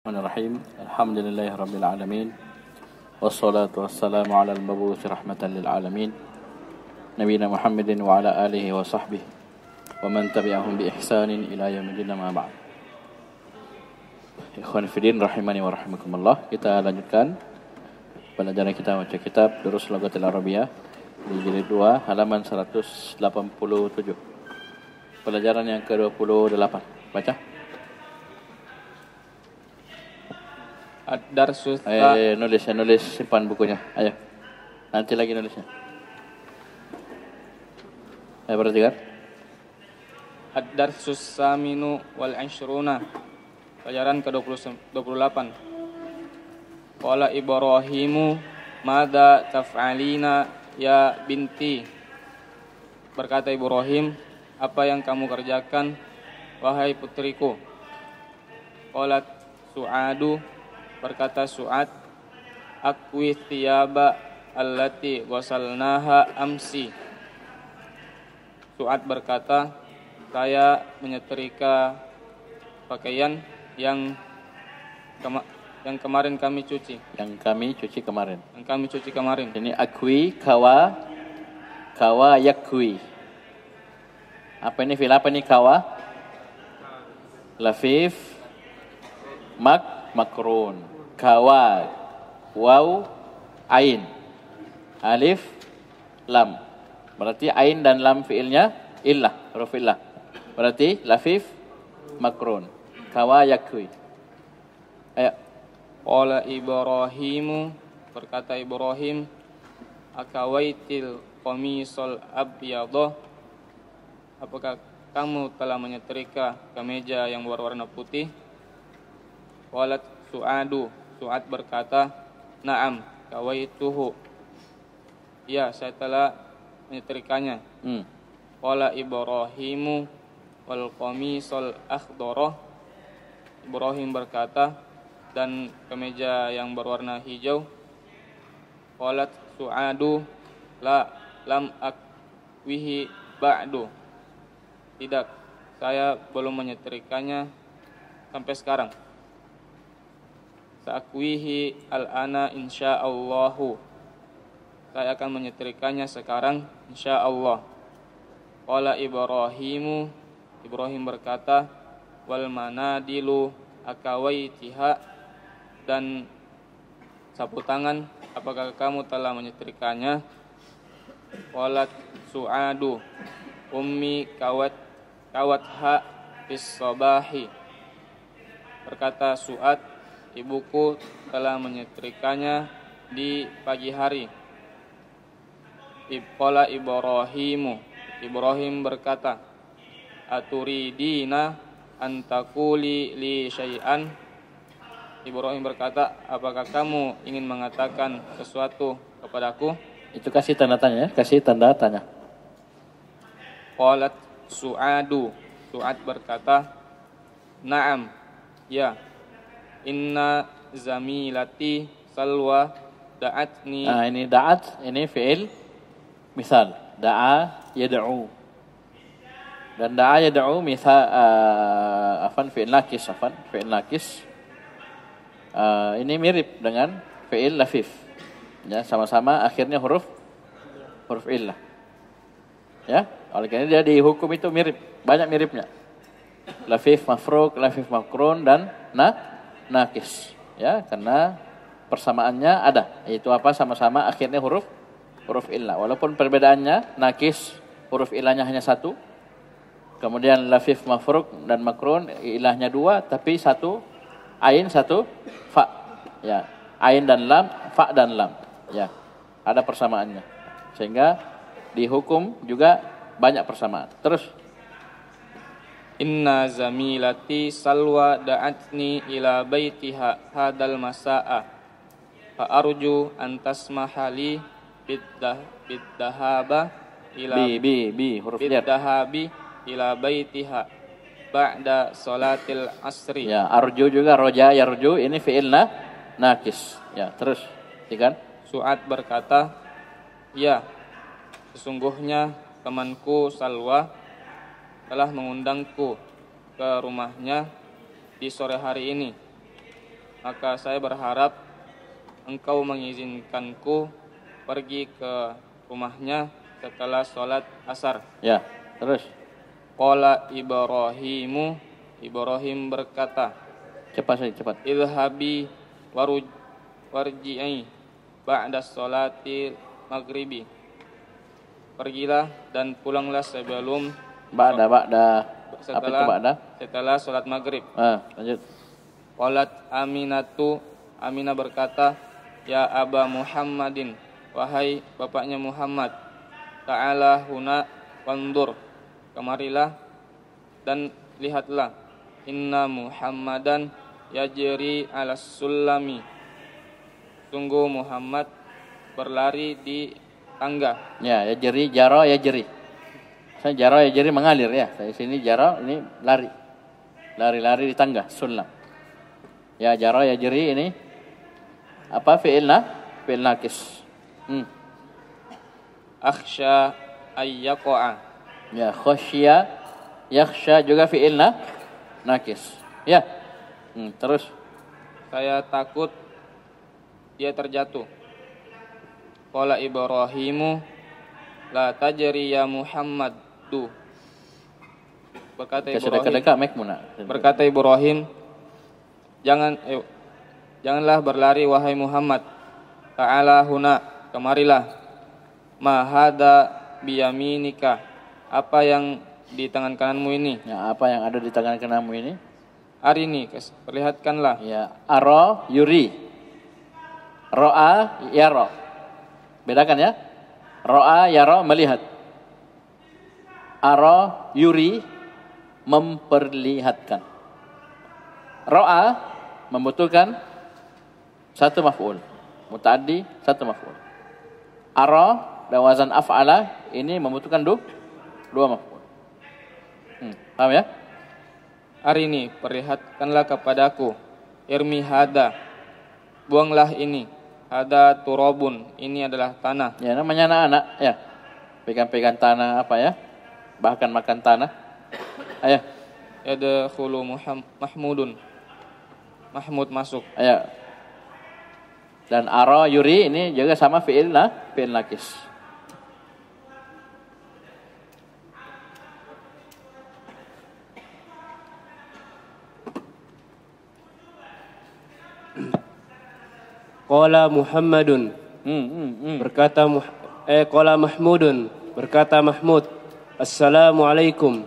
Bismillahirrahmanirrahim. Alhamdulillahirabbil alamin. Wassalatu wassalamu ala al-mabu'uts rahmatan lil alamin. Nabiyina Muhammadin wa ala alihi wa sahbihi wa man tabi'ahum bi ihsanin ila yaumil din ma ba'd. Ikhwan fillah rahimani wa rahimakumullah. Kita lanjutkan pelajaran kita baca kitab Durus Lughatil Arabiyyah di jilid 2 halaman 187. Pelajaran yang ke-28. Baca. Ad-darsus Nulis simpan bukunya. Ayo. Nanti lagi nulisnya. Ayo perhatikan. Ad-darsus saminu wal ashruna. Pelajaran ke-28. Qala Ibrahimu madza taf'alina ya binti. Berkata Ibrahim, apa yang kamu kerjakan wahai putriku? Qalat Su'adu, berkata Su'ad, akwi thiyaba allati ghasalnaha amsi. Su'ad berkata, saya menyetrika pakaian yang kemarin kami cuci. Yang kami cuci kemarin. Ini akwi, kawa yakwi. Apa ini fi'il apa nih kawa? Lafif, makrun. Kawa, waw, ain, alif, lam. Berarti ain dan lam fiilnya illah, huruf illah. Berarti lafif, makrun. Kawa yakwi. Ayo. Qala Ibrahimu, berkata Ibrahim, akawaitil qamisal abyadha, apakah kamu telah menyetrika kemeja yang berwarna putih? Qalat Su'adu, Su'ad berkata, na'am, kawaituhu. Ya, saya telah menyetrikanya. Qala Ibrahimu wal qamisal akhdara. Ibrahim berkata, dan kemeja yang berwarna hijau. Qalat Su'adu, la lam akwihi ba'du. Tidak, saya belum menyetrikanya sampai sekarang. Sa'akwihi al-ana insya'allahu. Saya akan menyetrikanya sekarang insya'allah. Qala Ibrahimu, Ibrahim berkata, wal manadilu akawaitiha, dan sapu tangan, apakah kamu telah menyetrikanya? Qalat Su'adu, ummi kawatha fis sabahi. Berkata Su'ad, ibuku telah menyetrikanya di pagi hari. Qala Ibrahimu, Ibrahim berkata, aturidina antakuli li syai'an. Ibrahim berkata, apakah kamu ingin mengatakan sesuatu kepadaku? Itu kasih tanda tanya ya, kasih tanda tanya. Qalat Su'adu, Su'ad berkata, na'am, ya. Inna zamilati salwa da'atni. Ini da'at, ini fi'il misal. Da'a yad'u. Dan da'a yad'u misal fi'il nakis. Ini mirip dengan fi'il lafif. Ya, sama-sama akhirnya huruf illah. Ya, oleh karena dia dihukum itu mirip, banyak miripnya. Lafif mafruk, lafif makrun dan nakis, ya, karena persamaannya ada, yaitu apa, sama-sama akhirnya huruf illah. Walaupun perbedaannya nakis huruf illahnya hanya satu, kemudian lafif mafruk dan makrun ilahnya dua, tapi satu ain satu fa, ya, ain dan lam, fa dan lam, ya, ada persamaannya, sehingga dihukum juga banyak persamaan. Terus inna zamilati salwa da'atni ila baitiha hadal masa'a fa arju an tasmahali biddahaba ila huruf jar, biddahabi ila baitiha ba'da salatil asri. Ya, arju juga roja yarju, ini fi'ilna nakis. Ya, terus kan? Su'ad berkata, ya, sesungguhnya temanku Salwa telah mengundangku ke rumahnya di sore hari ini. maka saya berharap engkau mengizinkanku pergi ke rumahnya setelah sholat asar. Ya, terus. Qala Ibrahimu, Ibrahim berkata, Cepat saja, cepat. Idhabi warji'i ba'da sholati maghribi. Pergilah dan pulanglah sebelum setelah sholat maghrib. Lanjut. Qalat Aminatu, Aminah berkata, Ya Aba Muhammadin, wahai bapaknya Muhammad, ta'ala huna wandur, kemarilah dan lihatlah, inna Muhammadan yajri ala sulami, sungguh Muhammad berlari di tangga. Ya, jaro ya jeri. Saya jaro ya jeri mengalir ya. Saya sini jaro, ini lari. Lari-lari di tangga, sulam. Ya, jaro ya jeri ini apa fi'ilna? Fi'il nakis. Akhsha ayyaqa'a. Ya, khasya, yakhsha juga fi'ilna nakis. Ya. Terus saya takut dia terjatuh. Qala Ibrahimu la tajri ya Muhammadu. Berkata Ibrahim, janganlah berlari wahai Muhammad. Ta'ala huna, kemarilah. Ma hada biyaminika, apa yang di tangan kananmu ini? Ya, apa yang ada di tangan kananmu ini? Arini, perlihatkanlah. Ya, ara yuri. Ra'a yara. Bedakan ya. Ra'a yara melihat. Ara yuri memperlihatkan. Ra'a membutuhkan satu maf'ul. Muta'addi satu maf'ul. Ara dan wazan af'ala ini membutuhkan dua maf'ul. Paham ya? Arini, perlihatkanlah kepadaku. Irmi hada, buanglah ini. Hada turabun, ini adalah tanah. Ya, namanya anak-anak ya. Pegang-pegang tanah apa ya? Bahkan makan tanah. Ayo. Yadkhulu Mahmudun. Mahmud masuk. Ayo. Dan ara yuri ini juga sama fi'il nakis. Qala Muhammadun, qala Mahmudun, berkata Mahmud, Assalamualaikum.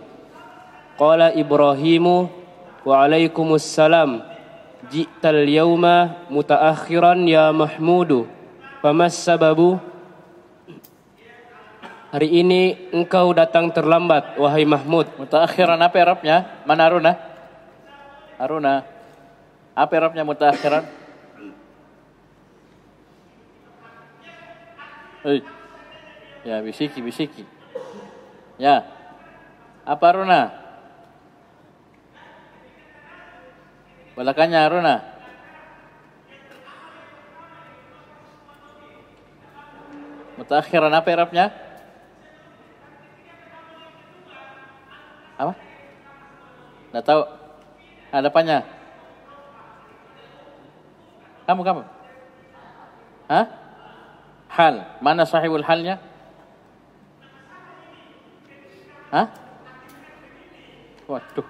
Qala Ibrahimu, Waalaikumsalam. Ji'tal yawma mutaakhiran ya Mahmudu, famas sababu? Hari ini engkau datang terlambat wahai Mahmud. Mutaakhiran apa i'rabnya? Mana Aruna? Aruna. Apa i'rabnya mutaakhiran? Ya, bisiki. Ya. Apa Aruna? Balakannya Aruna. Mutaakhiran apa i'rabnya? Apa? Enggak tahu. Hadapannya. Kamu. Hah? Hal. Mana sahibul halnya? Hah? Waduh.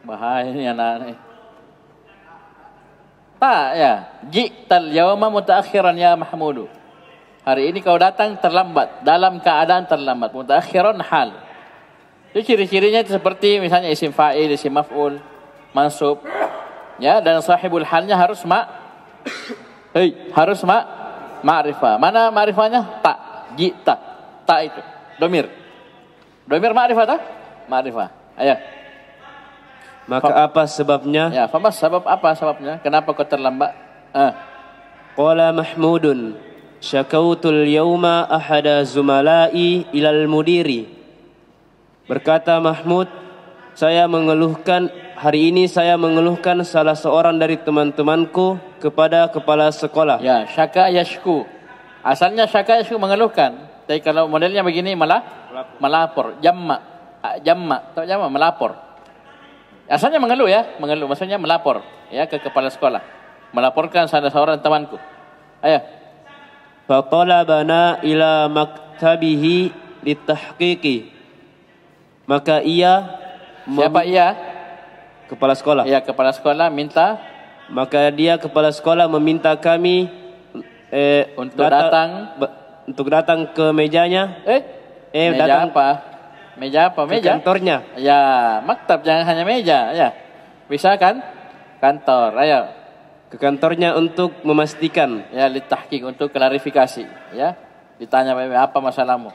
Bahaya ini anak-anak. Tak ya. Ji'tal yawma mutaakhiran ya Mahmudu. Hari ini kau datang terlambat. Dalam keadaan terlambat. Mutaakhiran hal. Itu ciri-cirinya seperti misalnya isim fa'il, isim maf'ul, mansub. Ya, dan sahibul halnya harus harus ma'rifah. Mana ma'rifahnya? Tak. Ji'ta. Tak itu. Domir ma'rifah tak? Ma'rifah. Ayo. Maka apa sebabnya? Ya, famas sebab apa sebabnya? Kenapa kau terlambat? Qala Mahmudun, syakautul yawma ahada zumala'i ilal mudiri. Berkata Mahmud, hari ini saya mengeluhkan salah seorang dari teman-temanku kepada kepala sekolah. Ya, syaka yashku. Asalnya syaka yashku mengeluhkan. Tapi kalau modelnya begini melapor. Jamma. Tahu jamma melapor. Asalnya mengeluh ya, mengeluh maksudnya melapor ya ke kepala sekolah. Melaporkan salah seorang temanku. Ayo. Fatalabana ila maktabihi litahqiqi. Maka ia Siapa ia? kepala sekolah. Ya, kepala sekolah minta Maka dia kepala sekolah meminta kami untuk datang untuk datang ke mejanya. meja datang apa? Meja apa? ke Meja. kantornya. Ya, maktab jangan hanya meja, ya. Bisa kan? Kantor. Ayo. Ke kantornya untuk memastikan. Ya, litahqiq untuk klarifikasi, ya. Ditanya apa masalahmu?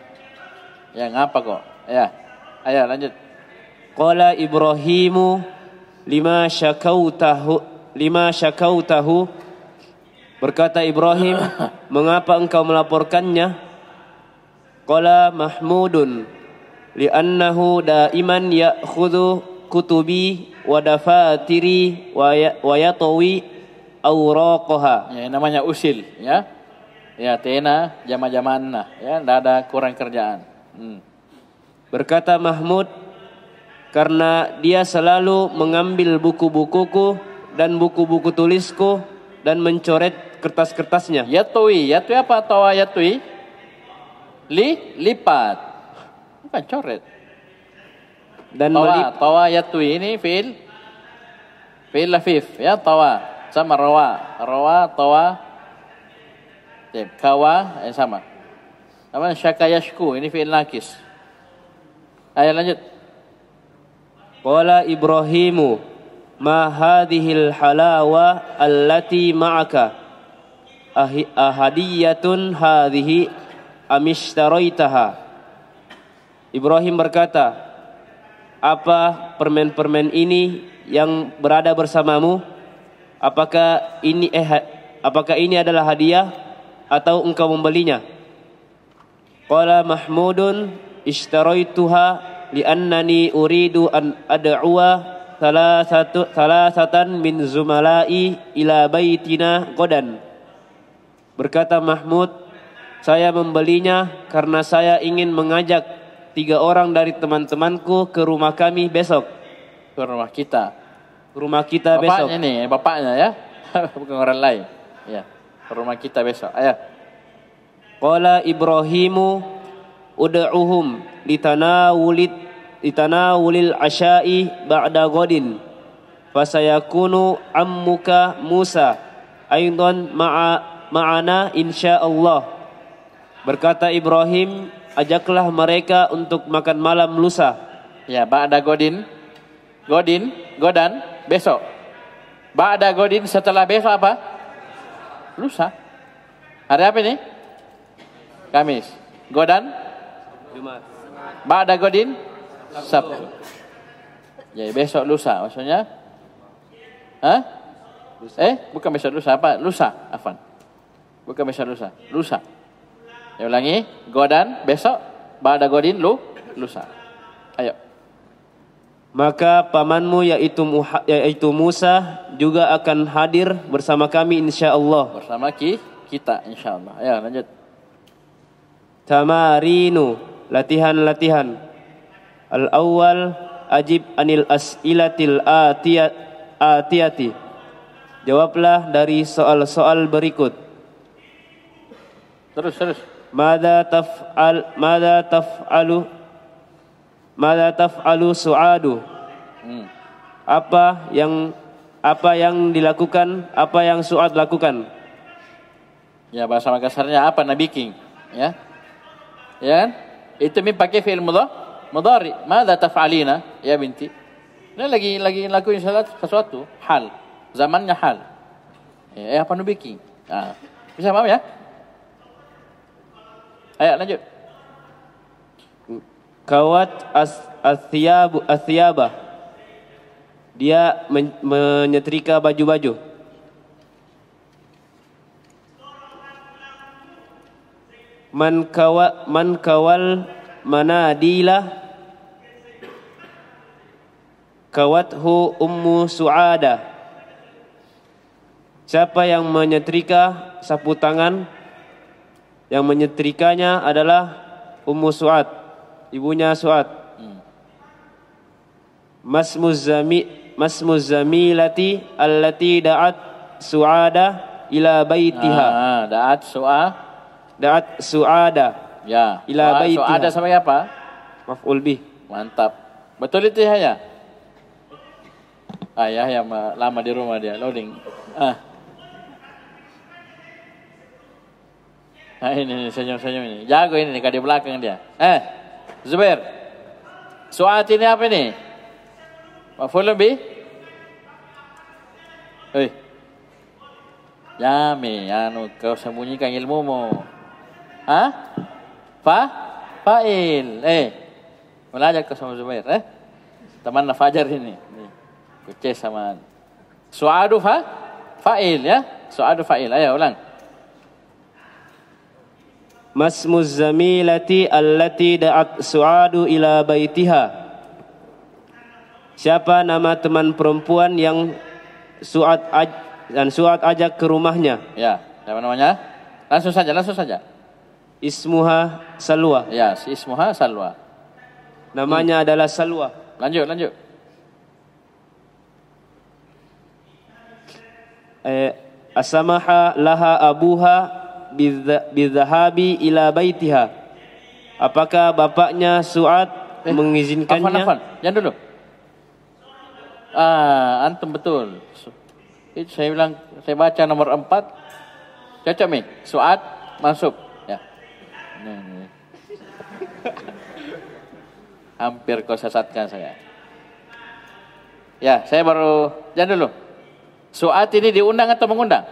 Ya, ngapa kok? Ya. Ayo lanjut. Qala Ibrahimu lima syakautahu. Berkata Ibrahim, mengapa engkau melaporkannya? Qala Mahmudun li'annahu daiman ya'khudhu kutubi wa dafatiri wa yatawi awraqaha. Ya, namanya usil, ya. Ya, tena jama-jamanna, ya, enggak ada kurang kerjaan. Berkata Mahmud, karena dia selalu mengambil buku-bukuku dan buku-buku tulisku dan mencoret kertas-kertasnya. Yatui apa? Tawa yatui? Lipat. Bukan coret. Dan tawa yatui ini fi'il lafif, ya, tawa sama rawa tawa. Kawa sama. Apa syaka yashku ini fi'il nakis. Ayo lanjut. Qala Ibrahimu ma hadhil halawa allati ma'aka ahadiyatun hadhihi amishtaroitaha. Ibrahim berkata, apa permen-permen ini yang berada bersamamu? Apakah ini adalah hadiah atau engkau membelinya? Qala Mahmudun ishtaroituha li'annani uridu an ad'uwa salasatan min zumalai ila baitina godan. Berkata Mahmud, saya membelinya karena saya ingin mengajak 3 orang dari teman-temanku ke rumah kami besok. Ke rumah kita. Ke rumah kita besok. Bapaknya nih, bapaknya ya. Bukan orang lain. Ya, ke rumah kita besok. Ayo. Qala Ibrahimu ud'uhum litanawulil asya'i ba'da godin fasayakunu ammuka Musa aidan ma'ana insyaallah. Berkata Ibrahim, ajaklah mereka untuk makan malam lusa. Ya, ba'da godan besok. Ba'da godin setelah besok apa? Lusa. Hari apa ini? Kamis. Godan Jumat. Ba'da godin Sabtu. Ya, besok lusa maksudnya. Bukan besok lusa, apa? Lusa, afan. Bukan besok lusa. Lusa. Ya, ulangi. Godan besok, ba'da godin lusa. Ayo. Maka pamanmu yaitu Musa juga akan hadir bersama kami insyaallah. Bersama kita insyaallah. Ayo lanjut. Tamarinu, latihan-latihan. Al-awwal ajib anil as'ilatil atiyati. Jawablah dari soal-soal berikut. Terus. Mada taf'alu su'adu. Apa yang dilakukan, apa yang Su'ad lakukan? Ya, bahasa Makassarnya apa Nabi King, ya. Ya kan? Itu pakai fi'il mudhari. Mada taf'alina ya binti? Ini lagi lakuin sesuatu, hal. Zamannya hal. Apa Nabi King? Bisa paham ya? Ayo lanjut. Kawat athiyaba. Dia menyetrika baju-baju. Man kawal manadila kawathu ummu su'ada. Siapa yang menyetrika sapu tangan? Yang menyetrikanya adalah Ummu Su'ad, ibunya Su'ad. masmuz zamilati allati da'at su'ada ila baitiha. Da'at su'ada. Ya. Ila baitiha. Su'ada sebagai apa? Maf'ul bih. Mantap. Betul itu ya? Ayah yang lama di rumah dia loading. Nah ini senyum-senyum ini. Jago ini nih di belakang dia. Zubair. Su'at ini apa ini? Maf'ul bih? Yami, kau sembunyikan ilmumu. Fa'il. Belajar kau sama Zubair. Teman Fajar ini. Kuces sama. Su'adu fa'il ya. Su'adu fa'il. Ayo ulang. Masmuz zamilati allati da'at su'adu ila baitiha. Siapa nama teman perempuan yang Su'ad ajak ke rumahnya? Ya, siapa namanya? Langsung saja. Ismuha Salwa. Ya, si Ismuha Salwa. Namanya adalah Salwa. Lanjut. Asamaha laha abuha bidhahabi ila baitiha. Apakah bapaknya Su'ad mengizinkannya? Afan. Jangan dulu. Antum betul. Itu saya bilang, saya baca nomor 4. Cocok nih. Su'ad masuk. Ya. Ini. Hampir kau sesatkan saya. Ya, saya baru. Jangan dulu. Su'at ini diundang atau mengundang?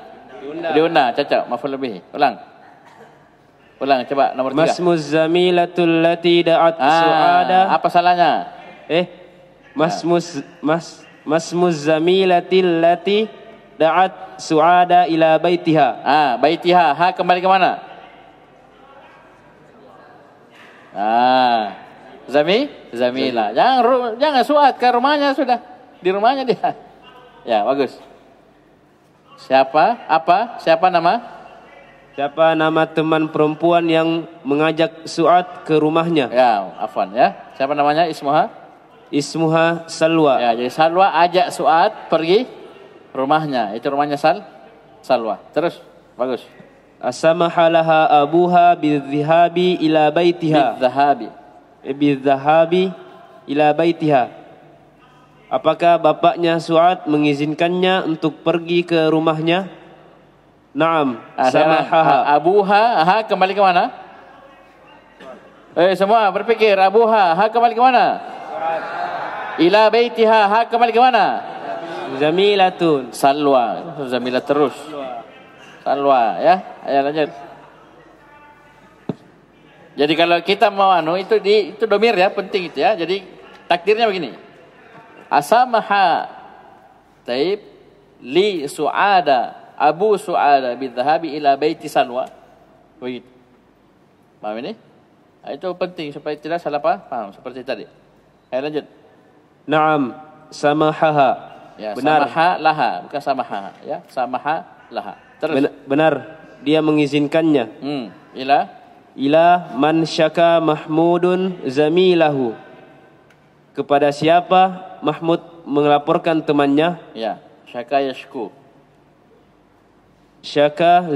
Diundang. Cocok. Maf'ul bih. Ulang, coba nomor 3. Masmuz zamilatul lati da'at su'ada. Apa salahnya? Masmuz zamilatil lati da'at su'ada ila baitiha. Baitiha. Kembali ke mana? Zamila. Jangan Su'ad ke rumahnya sudah. Di rumahnya dia. Ya, bagus. Siapa nama? Siapa nama teman perempuan yang mengajak Su'ad ke rumahnya? Ya, afwan ya. Siapa namanya? Ismuha Salwa. Ya, jadi Salwa ajak Su'ad pergi rumahnya. Itu rumahnya Salwa. Terus, bagus. Asamaha laha abuha bidhahabi ila baitiha. Bidhahabi ila baitiha. Apakah bapaknya Su'ad mengizinkannya untuk pergi ke rumahnya? Naam. Samahaha. Abuha. Kembali ke mana? Semua berpikir. Abuha. Kembali ke mana? Ila baitiha. Kembali ke mana? Zamilatun. Salwa. Zamilat terus. Salwa ya. Ayo lanjut. Jadi kalau kita mau itu domir ya, penting itu ya. Jadi takdirnya begini. Asamaha taib li Su'ada Abu Su'ada bidhahabi ila baiti Salwa. Begitu. Paham ini? Itu penting supaya tidak salah paham seperti tadi. Ayo lanjut. Naam, samahaha. Ya, benar. Samaha laha, bukan samaha ya. Samaha laha. Terus. Benar, dia mengizinkannya. Ila man syaka Mahmudun zamilahu. Kepada siapa Mahmud melaporkan temannya? Ya, syaka yashku. Syakahu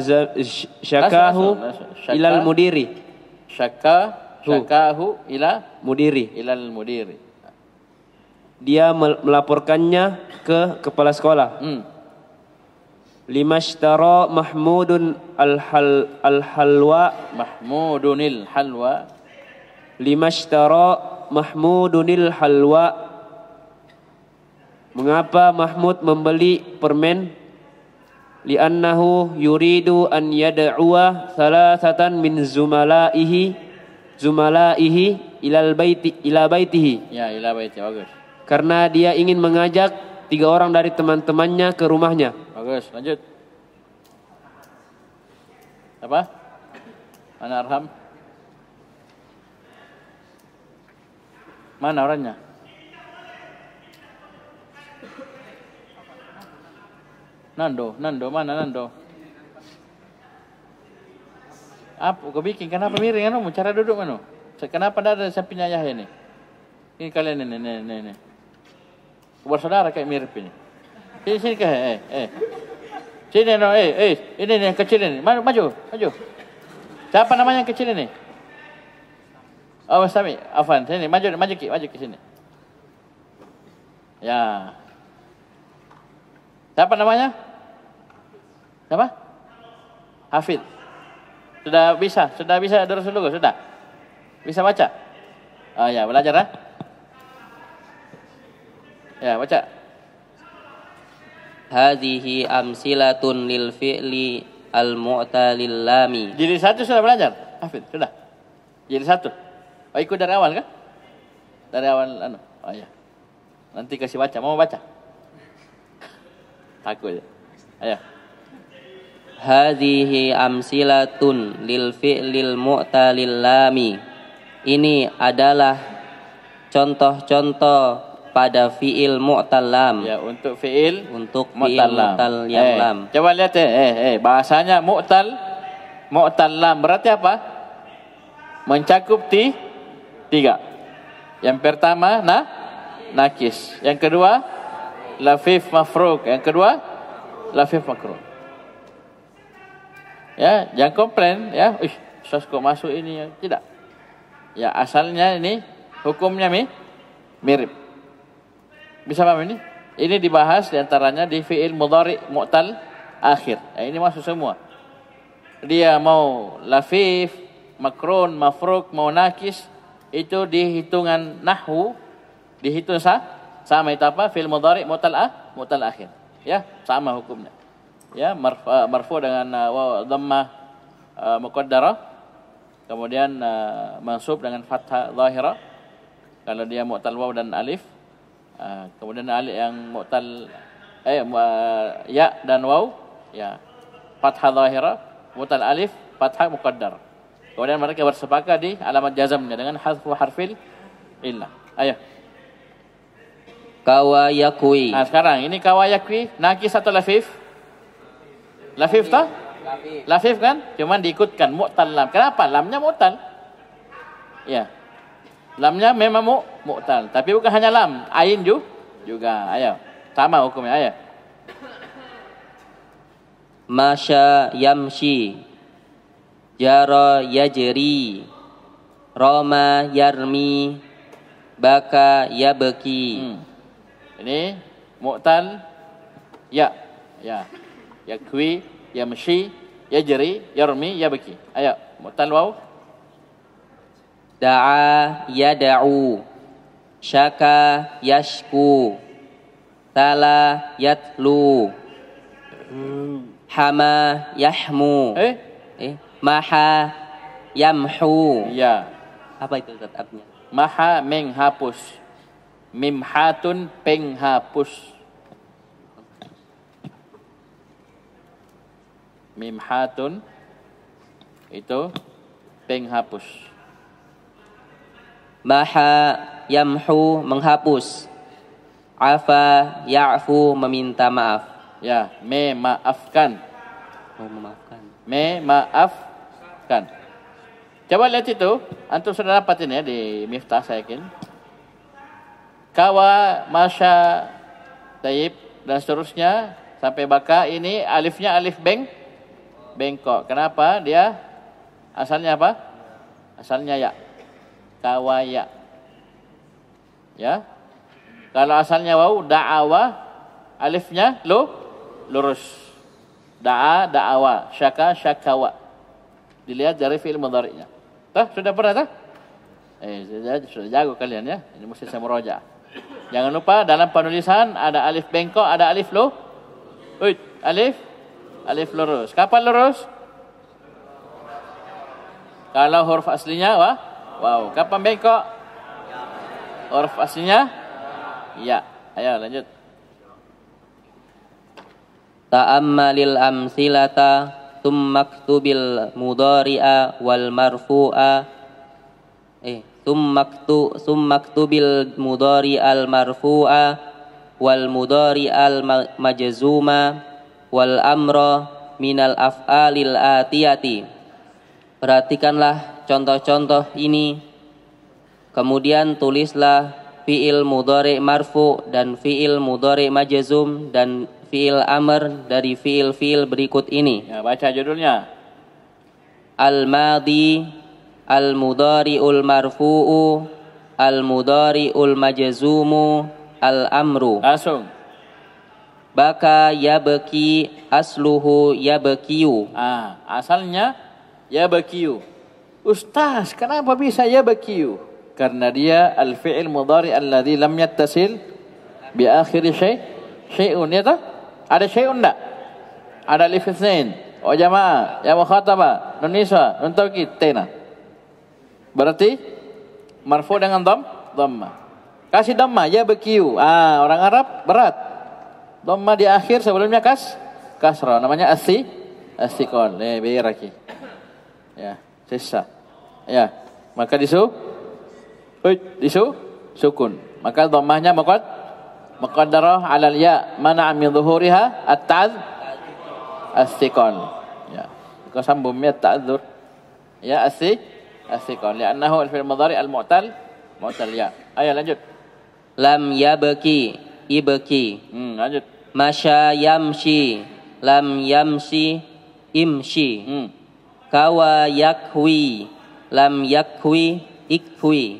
ilal mudiri. Syakahu ilal mudiri. Dia melaporkannya ke kepala sekolah. Limashtara Mahmudun al-halwa. Mahmudunil halwa. Limashtara Mahmudunil halwa. Mengapa Mahmud membeli permen? Li'annahu yuridu an yad'uwa salasatan min zumalaihi ila baitihi. Ya, ila baiti, bagus. Karena dia ingin mengajak 3 orang dari teman-temannya ke rumahnya. Bagus, lanjut. Apa? Mana Arham? Mana orangnya? Nando, mana Nando? Apa kau bikin? Kenapa miring anu? Cara duduk mana? Kenapa ada sampingnya ayah ini? Ini kalian ini. Bersaudara kayak mirip ini. Sini ke, Sini no, ini nih kecil ini. Maju. Siapa namanya yang kecil ini? Oh, Sami, Afan, sini maju ke sini. Ya. Siapa namanya? Siapa? Hafid. Sudah bisa Darul Lugu, sudah. Bisa baca? Oh ya, belajar ya. Ya, baca. Hadhihi amsilatun lil fi'li al-mu'talil lami. Jilid 1 sudah belajar? Hafid, sudah. Jilid 1. Oh, ikut dari awal kan? Dari awal Oh ya. Nanti kasih baca, mau baca? Takut ya. Ayo. Hadhihi amsilatun lil fi'lil mu'talil lami. Ini adalah contoh-contoh pada fi'il mu'tal lam. Ya, untuk fi'il mu'tal yang lam. Coba lihat bahasanya mu'tal lam berarti apa? Mencakup tiga. Yang pertama nakis. Yang kedua lafif mafruk. Yang kedua lafif makruh. Ya, jangan komplain ya. Ustaz kok masuk ini ya? Tidak. Ya, asalnya ini hukumnya mirip. Bisa paham ini? Ini dibahas diantaranya di fi'il mudhari mu'tal akhir. Ya, ini masuk semua. Dia mau lafif, makrun, mafruk, mau nakis, itu di hitungan nahwu dihitung sama itu apa? Fi'il mudhari mu'tal akhir. Ya, sama hukumnya. Ya, marfu dengan dhammah muqaddarah, kemudian mansub dengan fathah zahirah kalau dia mu'tal waw dan alif, kemudian alif yang mu'tal ya dan waw, ya fathah zahirah, mu'tal alif, fathah muqaddar. Kemudian mereka bersepakat di alamat jazamnya dengan hadfu harfil illah. Ayo. Kawayakwi. Nah, sekarang ini kawayakwi nakis atau lafif? Lafif toh? Lafif kan? Cuman diikutkan mu'tal lam. Kenapa? Lamnya mu'tal. Ya. Lamnya memang mu'tal. Tapi bukan hanya lam. Ain juga. Ayo. Sama hukumnya. Ayo. Masya yamshi. Jara yajri. Roma yarmi. Baka yabki. Ini mu'tal. Ya. Yakwi, yamshi, yajri, yarmi, yabki. Ayo, mu'tal waw. Da'a yada'u. Syaka yashku. Tala yatlu. Hama yahmu. Maha yamhu. Ya. Apa itu tetapnya? Maha menghapus. Mimhatun penghapus. Mimhatun itu penghapus. Maha yamhu menghapus. Afa ya'fu meminta maaf. Ya, memaafkan. Memaafkan. Memaafkan. Coba lihat itu, antum sudah dapat ini ya di Miftah saya yakin. Kawa, masya, taib dan seterusnya sampai baka ini alifnya alif bengkok. Kenapa? Dia asalnya apa? Asalnya ya. Kawaya. Ya. Kalau asalnya waw, da'awa, alifnya lurus. Da'awa, syaka, syakawa. Dilihat dari fi'il mudhari'nya. Sudah pernah sudah jago kalian ya. Ini mesti saya murojaah. Jangan lupa dalam penulisan ada alif bengkok, ada alif alif lurus. Kapan lurus? Kalau huruf aslinya wow. Kapan bengkok? Huruf aslinya ya. Ayo lanjut. Ta'ammalil amsilata tsummaktubil mudhari'a wal marfu'a. Tsummaktubil mudhari'al marfu'a wal mudhari'al majzuma wal amra minal af'alil atiyati. Perhatikanlah contoh-contoh ini. Kemudian tulislah fi'il mudhari marfu dan fi'il mudhari majzum dan fi'il amr dari fi'il-fi'il berikut ini. Ya, baca judulnya. Al-madi, al-mudhari'ul marfu'u, al-mudhari'ul majzumu, al-amru. Langsung. Baka yabki asluhu yabkiyu. Asalnya yabkiyu. Ustaz, kenapa bisa yabkiyu? Karena dia al-fi'il mudhari alladhi lam yattasil bi akhir syai'un, ya tak? Ada syai'un enggak? Ada alif itsnain, wa jamaah, ya mukhataba, nun nisa, nun taukid, tena. Berarti marfu dengan dhamma. Kasih dhamma yabkiyu. Orang Arab berat. Dhamma di akhir sebelumnya kasrah, namanya as-siqal. Biraki. Ya, sisa. Ya, maka sukun. Maka dhammahnya muqaddarah 'ala al-ya, mana'a min dhuhuriha as-siqal. Ya. Kau sambung ya ta'dzur. Ya as-siqal li'annahu al-fi'l mudhari al-mu'tal ya. Ayo lanjut. Lam yabki ibki. Lanjut. Masya yamshi, lam yamshi imshi. Kawa yakwi, lam yakwi ikwi.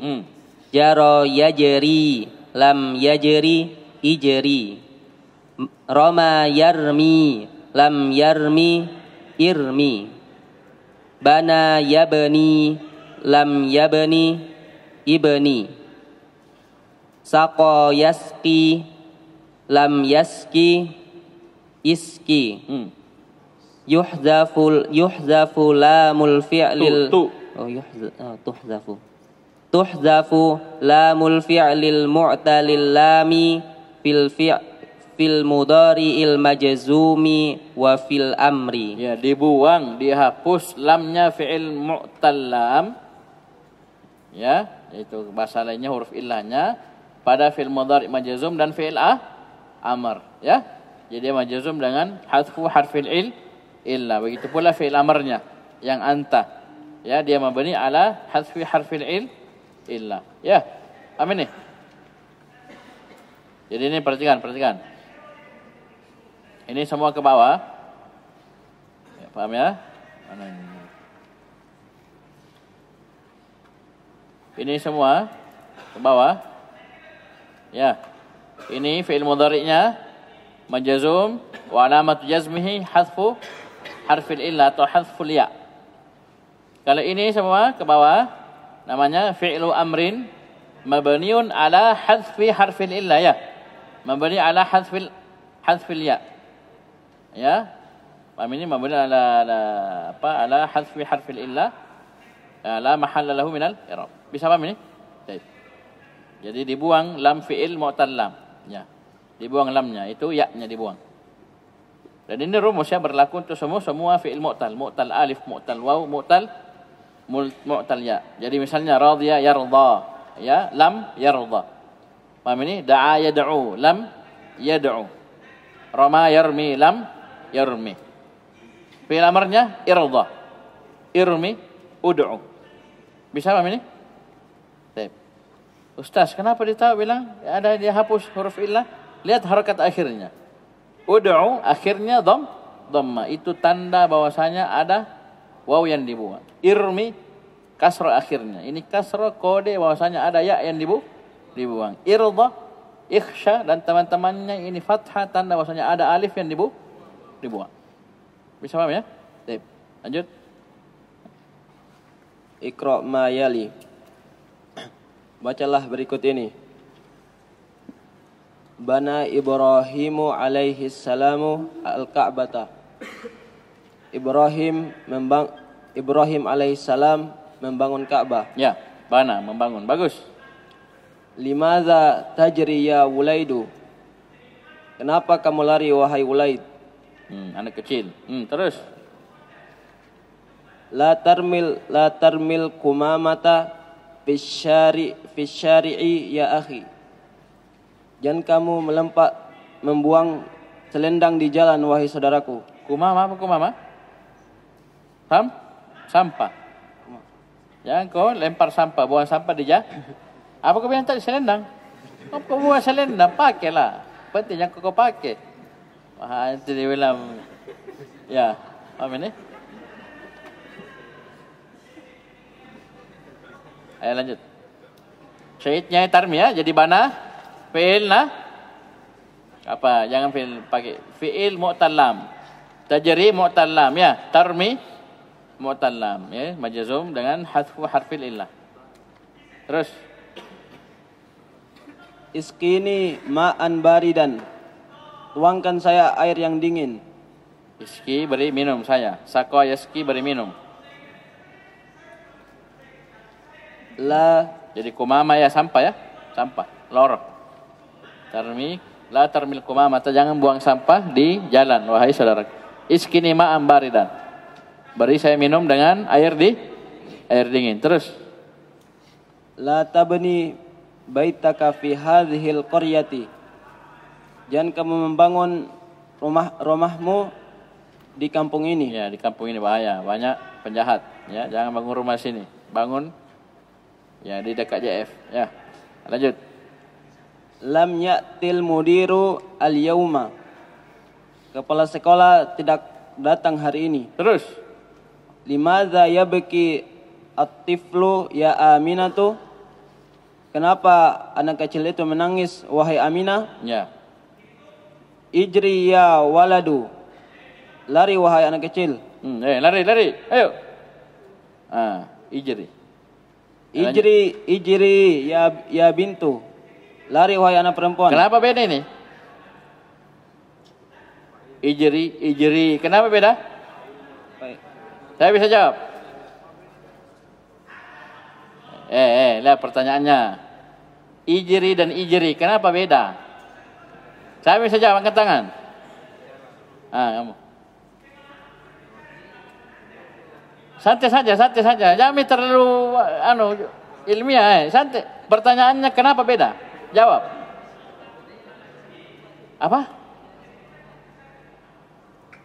Jaro yajri, lam yajri ijri. Roma yarmi, lam yarmi irmi. Bana yabni, lam yabni ibni. Saqo yaski, lam yaski iski. Yuhzafu lamul fi'lil tuhzafu lamul fi'lil mu'talil lami fil mudhari'il majzumi wa fil amri. Ya, dibuang, dihapus lamnya fi'il mu'tal lam. Ya, itu bahasa lainnya huruf illahnya pada fi'il mudhari' majzum dan fi'il amr, ya. Jadi majzum dengan hadfu harfil illa. Begitu pula fi'il amrnya yang anta. Ya, dia mabni ala hadfi harfil illa. Ya. Amin nih. Jadi ini perhatikan. Ini semua ke bawah. Ya, paham ya? Mana ini? Ini semua ke bawah. Ya. Ini fi'il mudhari'nya majzum wa alamatu jazmihi hadfu harfil illa atau hadful ya. Kalau ini semua ke bawah namanya fi'lu amrin mabniun ala hadfi harfil illa, ya. Mabni ala hadfil ya. Ya. Paham ini mabni ala hadfi harfil illa la mahalla lahu minal i'rab. Bisa paham ini? Baik. Jadi dibuang lam fi'il mu'tal lam. Ya. Dibuang lamnya, itu ya-nya dibuang. Dan ini rumusnya berlaku untuk semua fi'il mu'tal. Mu'tal alif, mu'tal waw, mu'tal ya. Jadi misalnya radhiya yarda, ya, lam yarda. Paham ini? Da'a yad'u, lam yad'u. Rama yarmi, lam yarmi. Fi'il amrnya irda, irmi, ud'u. Bisa paham ini? Baik. Ustaz, kenapa dia bilang ada dia hapus huruf illah? Lihat harakat akhirnya. Ud'u akhirnya dhamma. Itu tanda bahwasanya ada waw yang dibuang. Irmi kasrah akhirnya. Ini kasrah kode bahwasanya ada ya yang dibuang. Irda, ikhsha dan teman-temannya ini fathah tanda bahwasanya ada alif yang dibuang. Bisa paham ya? Baik. Lanjut. Iqra ma yali. Bacalah berikut ini. Bana Ibrahimu alaihi salamu al-Ka'bata. Ibrahim alaihi salam membangun Ka'bah. Ya, bana membangun. Bagus. Limadza tajri ya Wulaidu? Kenapa kamu lari wahai Wulaid? Anak kecil. Terus. La tarmil kumamata fisyari'i ya akhi. Jangan kamu membuang selendang di jalan wahai saudaraku. Kumama apa kumama? Sampah. Ya, kau lempar sampah, buang sampah di jalan. Apa kau bilang tadi selendang? Kau buat selendang, pakailah. Penting yang kau pakai. Wah, itu dia bilang. Ya, apa ini? Ayo lanjut. Syahidnya tarmi ya, jadi bana. Fi'il nah. Apa? Jangan fi'il pakai. Fi'il mu'tallam. Tajri mu'tallam ya. Tarmi mu'tallam ya. Majazum dengan hadfu harfil illah. Terus. Iskini ma'an baridan. Tuangkan saya air yang dingin. Iski beri minum saya. Saqo yaski beri minum. La Jadi kumama ya sampah ya. Sampah. Lorok. Tarmi. La tarmil kumama. Jangan buang sampah di jalan. Wahai saudara. Iskini ma'an baridan. Beri saya minum dengan air dingin. Terus. la tabni baitaka fi hadhil qaryati. Jangan kamu membangun rumahmu di kampung ini. Ya, di kampung ini bahaya, banyak penjahat. Ya, jangan bangun rumah sini. Bangun ya di dekat JF. Ya. Lanjut. Lam ya'til mudiru al-yauma. Kepala sekolah tidak datang hari ini. Terus. Limadza yabki at-tiflu ya Aminatu? Kenapa anak kecil itu menangis wahai Aminah? Ya. Ijri ya waladu. Lari wahai anak kecil. Lari. Ayo. Ijri. Ijri ya bintu. Lari wahai anak perempuan. Kenapa beda ini? Ijri. Kenapa beda? Baik. Saya bisa jawab. Lihat pertanyaannya. Ijri dan ijri, kenapa beda? Saya bisa jawab, angkat tangan. Kamu. Santai saja. Jangan terlalu ilmiah. Santai. Pertanyaannya kenapa beda? Jawab. Apa?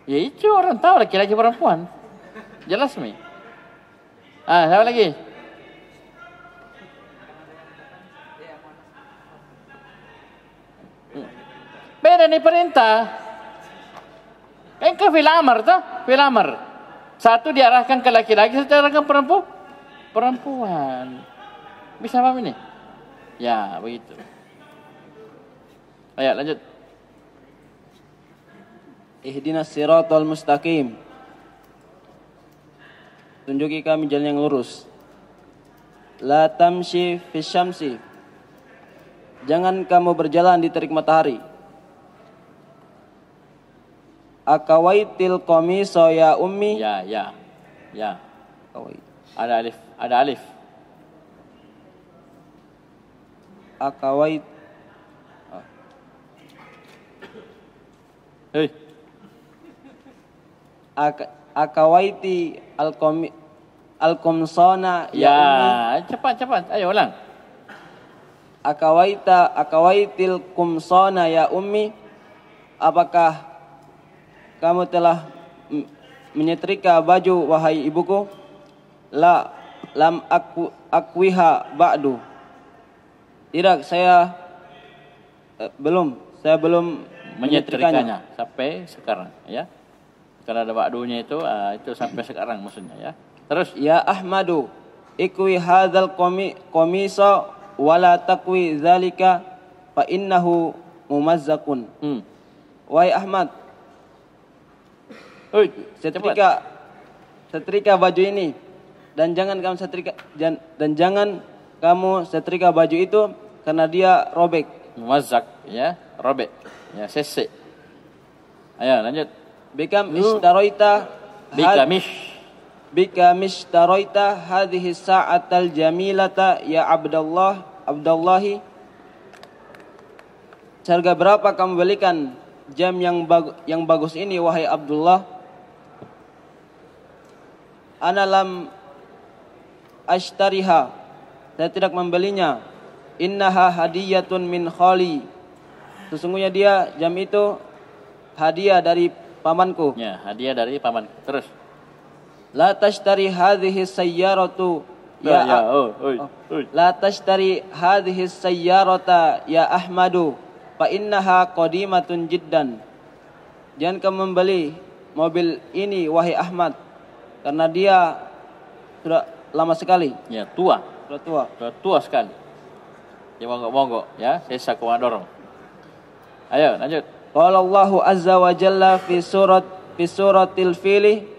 Ya itu orang tahu laki-laki perempuan. Jelas mi. Siapa lagi? Beda nih perintah. Kan ke fil amr tuh, fil amr. Satu diarahkan ke laki-laki, satu diarahkan perempuan. Bisa paham ini? Ya, begitu. Ayo lanjut. Ihdinas siratal mustaqim. Tunjuki kami jalan yang lurus. La tamshi fis syamsi. Jangan kamu berjalan di terik matahari. Akawaitil qamiso ya ummi. Ya. Akawait. Ada alif. Akawait. Hei. Akawaiti al-qamsana ya ummi. Cepat. Ayo ulang. Akawaitil kumsona ya ummi. Apakah kamu telah menyetrika baju wahai ibuku? Lam akwiha ba'du. Tidak, saya belum Menyetrikanya sampai sekarang ya. Kalau ada ba'dunya itu sampai sekarang maksudnya ya. Terus Ya Ahmadu, ikwi hadzal qamisa wala takwi zalika fa innahu mumazzaqun. Wahai Ahmad, setrika baju ini dan jangan kamu setrika baju itu karena dia robek. mumazzaq ya, robek. Ya, sese. Ayo lanjut. Bika mishtaroita hadhihi sa'atal jamilata ya Abdullahi. Harga berapa kamu belikan jam yang bagus ini wahai Abdullah? Ana lam ashtariha. Saya tidak membelinya. Innaha hadiyatun min khali. Sesungguhnya jam itu hadiah dari pamanku. Ya, hadiah dari pamanku. Terus. La tashtari hadhihi sayyaratu La tashtari hadhihi sayyarata ya Ahmadu fa innaha qadimatun jiddan. Jangan kau membeli mobil ini wahai Ahmad karena dia sudah lama sekali. Ya, tua. Sudah tua. Sudah tua sekali. Ya monggo-monggo ya, saya kuat dorong. Ayo lanjut. Qala Allahu azza wa jalla fi suratil fil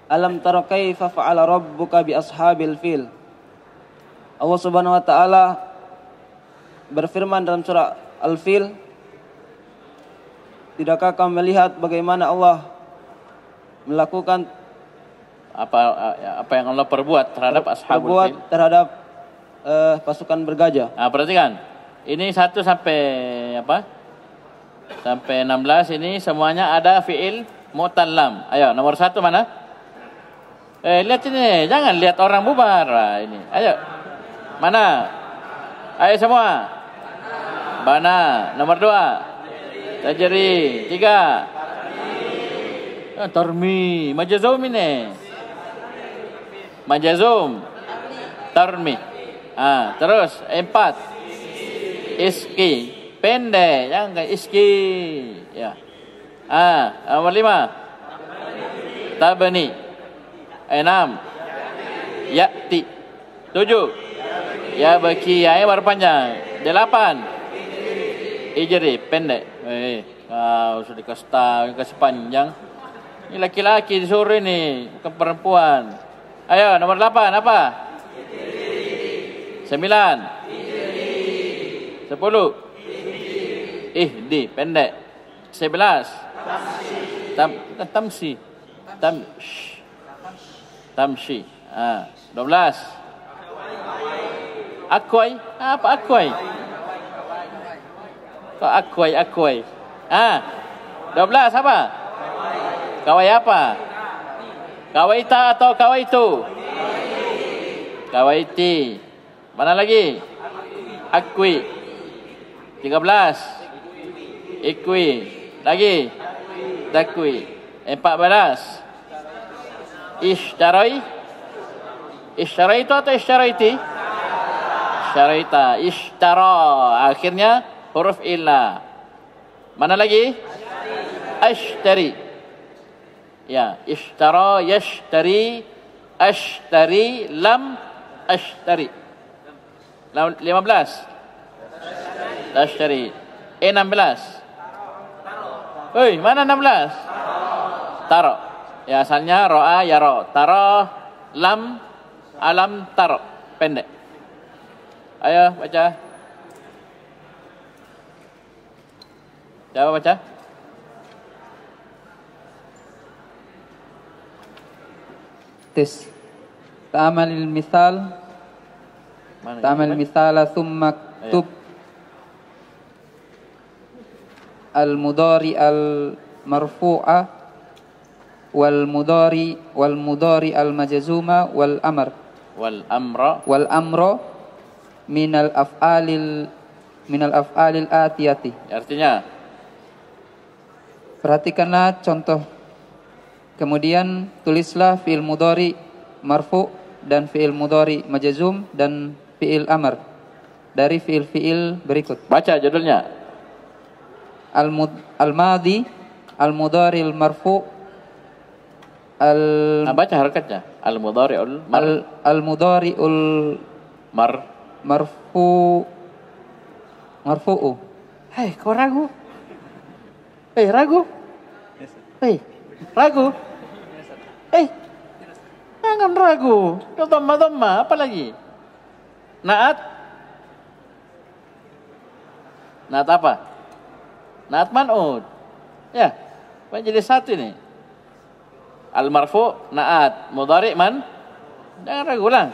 alam tara kaifa fa'ala rabbuka bi ashabil fil. Allah Subhanahu wa taala berfirman dalam surah Al-Fil, tidakkah kamu melihat bagaimana Allah melakukan apa yang Allah perbuat terhadap ashabul fil? Terhadap pasukan bergajah. Nah, perhatikan. Ini 1 sampai apa? Sampai 16 ini semuanya ada fiil mutallam. Ayo, nomor 1 mana? Lihat ini, jangan lihat orang bubar. Nah, ini. Ayo. Mana? Ayo semua. Bana. Nomor 2. Tajri. 3. Tarmi. Majazum ini. Majazum. Tarmi. Terus 4. Iski. Pendek. Jangan iski. Ya. Nomor 5. Tabani. 6. Ya'ti. 7. Ya baki ya berpanjang. 8. Ijri pendek. Kau sudah dikasih panjang. Ini laki-laki disuruh ini, bukan perempuan. Ayo nomor 8 apa? 9. 10. Ihdi pendek. 11. Tamshi. 12. Akwai. Apa akwai? Kok akwai? 12 apa? Kawai apa? Kawaita atau kawaitu? Kawaiti. Mana lagi? Akwi. 13. Ikwi. Lagi? Takwi. 14. Ishtarai. Ishtarai itu atau ishtaraiti? Syaraita, ishtara, akhirnya huruf illa. Mana lagi? Ashtari. Ya, ishtara, yashtari, ashtari, lam, ashtari. 15. Ashtari. 16. Mana 16? Taro. Ya, asalnya ro'a, yaro. Taro, lam, alam, taro. Pendek. Ayo baca. Coba baca. Ta'amalil misal. Ta'amalil misala thumma ktub al-mudari al-marfu'a wal mudari al-majzuma wal amra minal af'alil atiyati. Artinya, perhatikanlah contoh. Kemudian tulislah fi'il mudhari marfu dan fi'il mudhari majzum dan fi'il amr dari fi'il berikut. Baca judulnya. Al-madhi al-mudhari al-marfu baca harakatnya. Al-mudhari'ul al-mudhari'ul marfu'u. Hei, kau ragu? Ragu? Ragu? Jangan ragu. Dhamma, apa lagi? Naat apa? Naat man'ud. Ya, jadi satu ini. Al-marfu' naat, mudhari' man? Jangan ragu ulang.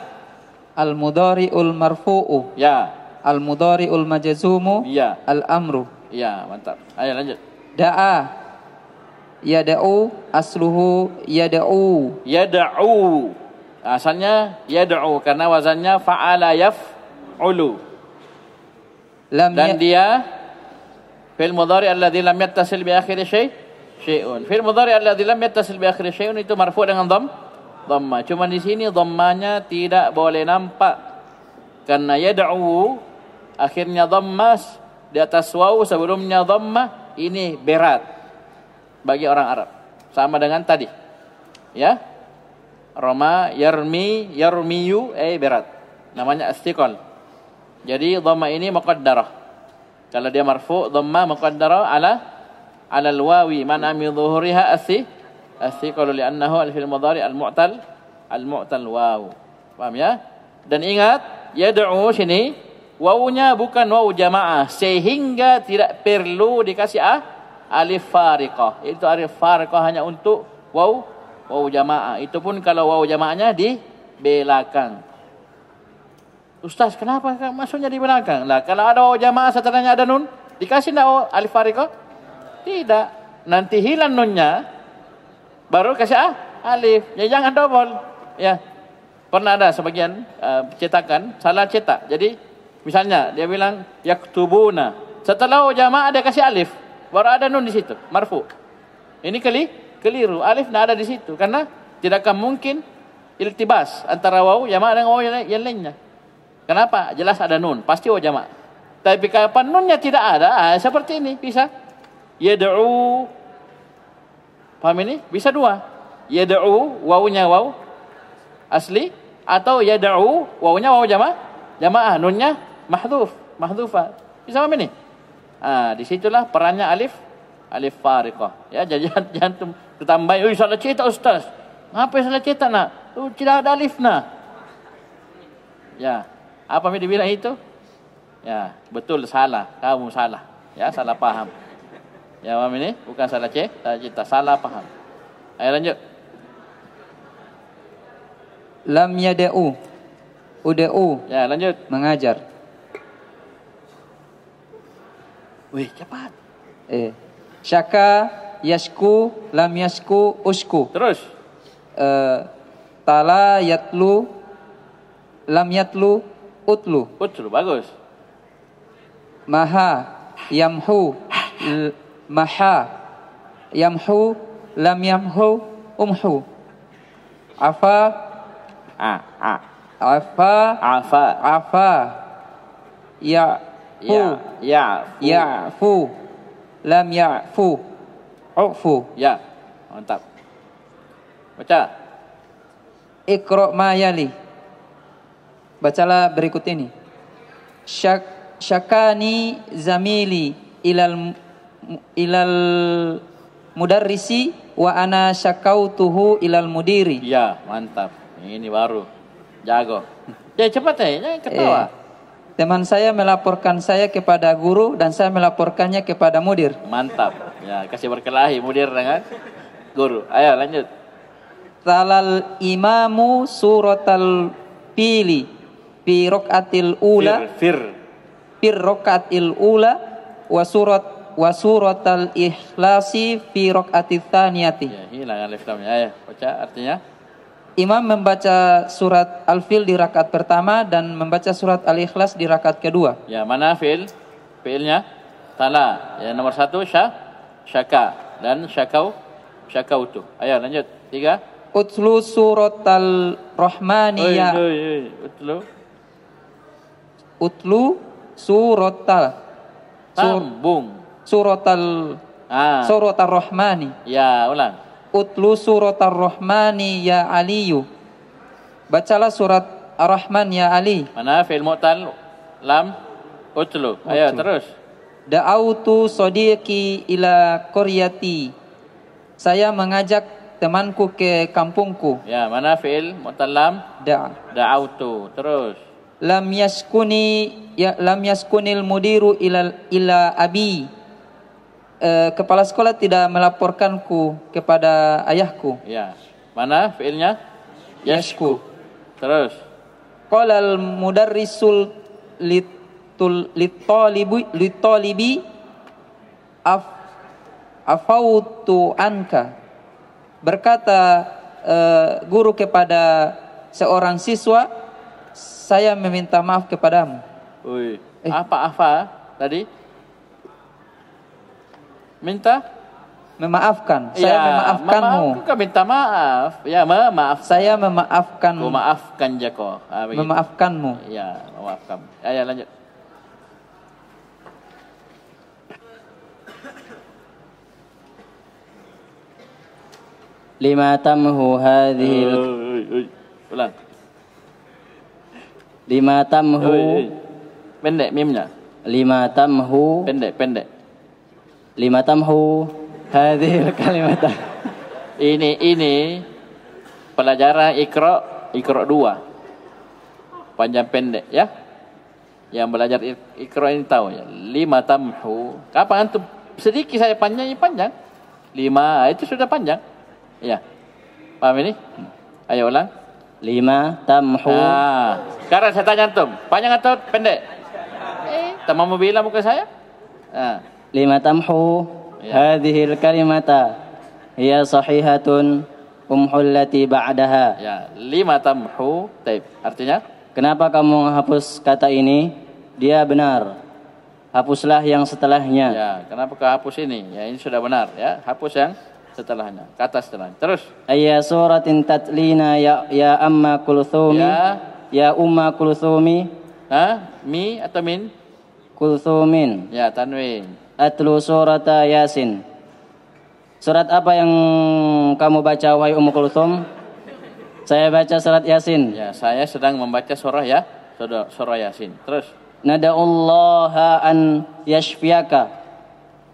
Al-mudhari'ul marfu'u. Ya. Al-mudhari'ul majzumu. Ya. Al-amru. Ya, mantap. Ayo lanjut. Da'a. Yada'u asluhu yada'u. Yada'u. Asalnya yada'u karena wazannya fa'ala yaf'ulu. Dan dia fi'il mudhari' alladhi lam yattasil bi akhiri syai'un. Fi'il mudhari' alladhi lam yattasil bi akhiri syai'un itu marfu' dengan dhamm. dhamma. Cuma di sini dhammanya tidak boleh nampak. Karena yad'u akhirnya dhamma di atas waw sebelumnya dhamma, ini berat bagi orang Arab. Sama dengan tadi. Ya. Rama, yarmi, yarmiyu, berat. Namanya istiqal. Jadi dhamma ini muqaddarah. Kalau dia marfu, dhamma muqaddarah ala al-wawi man min dhuhuriha istiqalu li'annahu al-fil mudhari al-mu'tal waw. Paham ya? Dan ingat, yad'u sini wawunya bukan waw jamaah sehingga tidak perlu dikasih alif fariqah. Itu alif fariqah hanya untuk waw jamaah. Itu pun kalau waw jamaahnya di belakang. Ustaz, kenapa maksudnya di belakang? Lah, kalau ada waw jamaah setelahnya ada nun, dikasih enggak alif fariqah? Tidak. Nanti hilang nunnya, baru kasih alif. Ya jangan double. Ya. Pernah ada sebagian cetakan salah cetak. Jadi misalnya dia bilang yaktubuna. Setelah waw jamaah dia kasih alif, baru ada nun di situ, marfu. Ini keliru. Alif tidak ada di situ karena tidak akan mungkin iltibas antara waw jamaah dengan waw yang lainnya. Kenapa? Jelas ada nun, pasti waw jamaah. Tapi kapan nunnya tidak ada, seperti ini bisa. Yad'u. Paham ini? Bisa dua. Yad'u wawunya waw asli atau yad'u wawunya waw jamaah, nunnya mahdhufah. Bisa paham ini? Disitulah perannya alif fariqah. Ya, jangan ditambah, salah cetak ustaz. Ngapa salah cetak nak? Tidak ada alif nah. Ya, apa yang dibilang itu? Ya, betul salah. Kamu salah. Ya, salah paham. Ya, paham ini? Bukan salah cetak, salah paham. Ayo lanjut. Lam yada'u. Uda'u. Ya, lanjut. Mengajar. Wih, cepat. Syaka, yasku, lam yasku, usku. Terus. Tala, yatlu, lam yatlu, utlu. Utlu, bagus. Maha, yamhu, maha, yamhu, lam yamhu, umhu. Afa, afa, ya'fu, lam ya'fu, u'fu. Ya, mantap. Baca. Iqra' ma yali. Bacalah berikut ini. Syakani zamili ilal mudarrisi wa ana syakautuhu ilal mudiri. Ya, mantap. Ini baru. Jago. Ya, cepat jangan ketawa. Teman saya melaporkan saya kepada guru dan saya melaporkannya kepada mudir. Mantap. Ya, kasih berkelahi mudir dengan guru. Ayo lanjut. Talal imamu suratal fili fi raqatil ula Fir. raqatil ula wa suratal ikhlasi fi raqatil tsaniyati. Ya, hilang alif lamnya. Ayo, baca artinya. Imam membaca surat Al-Fil di rakaat pertama dan membaca surat Al-Ikhlas di rakaat kedua. Ya, mana fi'il? Fi'ilnya tala. Ya, nomor 1 syaka dan syakautu. Ayo lanjut. 3. Utlu suratal rahmani ya. Utlu suratal Sambung. suratal rahmani. Ya, ulang. Utlu suratal rahmani ya Aliyu. Bacalah surat Ar-Rahman ya Ali. Mana fi'il mu'tal lam utlu. Ayo terus. Da'autu sadiqi ila qaryati. Saya mengajak temanku ke kampungku. Ya, mana fi'il mu'tal lam da'autu. Terus. Lam yaskunil mudiru ila abi. Kepala sekolah tidak melaporkanku kepada ayahku. Ya. Mana fi'ilnya? Yashku. Terus. Qalal mudarrisul litalibi afautu anka. Berkata guru kepada seorang siswa, saya meminta maaf kepadamu. Apa tadi? Minta Memaafkan. Saya Ya, memaafkanmu. memaafkan, minta maaf. Ya, maaf. Saya memaafkan. Ku maafkan jako. Begitu. Memaafkanmu. Ya, memaafkan. Ayo lanjut. Lima tamhu hadhil Ulang. lima tamhu Pendek mimnya. lima tamhu Pendek. lima tamhu hadhil kalimata. Ini pelajaran Iqra 2. Panjang pendek ya. Yang belajar Iqra ini tahu ya. 5 tamhu. Kapan antum sedikit saya panjang ini panjang. 5 itu sudah panjang. Ya. Paham ini? Ayo ulang. Lima tamhu Sekarang saya tanya antum, panjang atau pendek? Tak mau bilang muka saya? lima tamhu Ya. hadhil kalimata hiya sahihatun umhullati ba'daha. Ya, 5 tamhu. Taib. Artinya? Kenapa kamu menghapus kata ini? Dia benar. Hapuslah yang setelahnya. Ya, kenapa kau hapus ini? Ya, ini sudah benar ya. Hapus yang setelahnya, kata setelahnya. Terus. Ayya suratin tatlina ya amma kulthumi. Ya umma kulthumi. Mi atau min? Kulthumin. Ya, tanwin. Atlu surata Yasin. Surat apa yang kamu baca wahai Ummu Kulthum? Saya baca surat Yasin. Ya, saya sedang membaca surah ya. Surah Yasin. Terus. Nada'ullaha an yashfiyaka.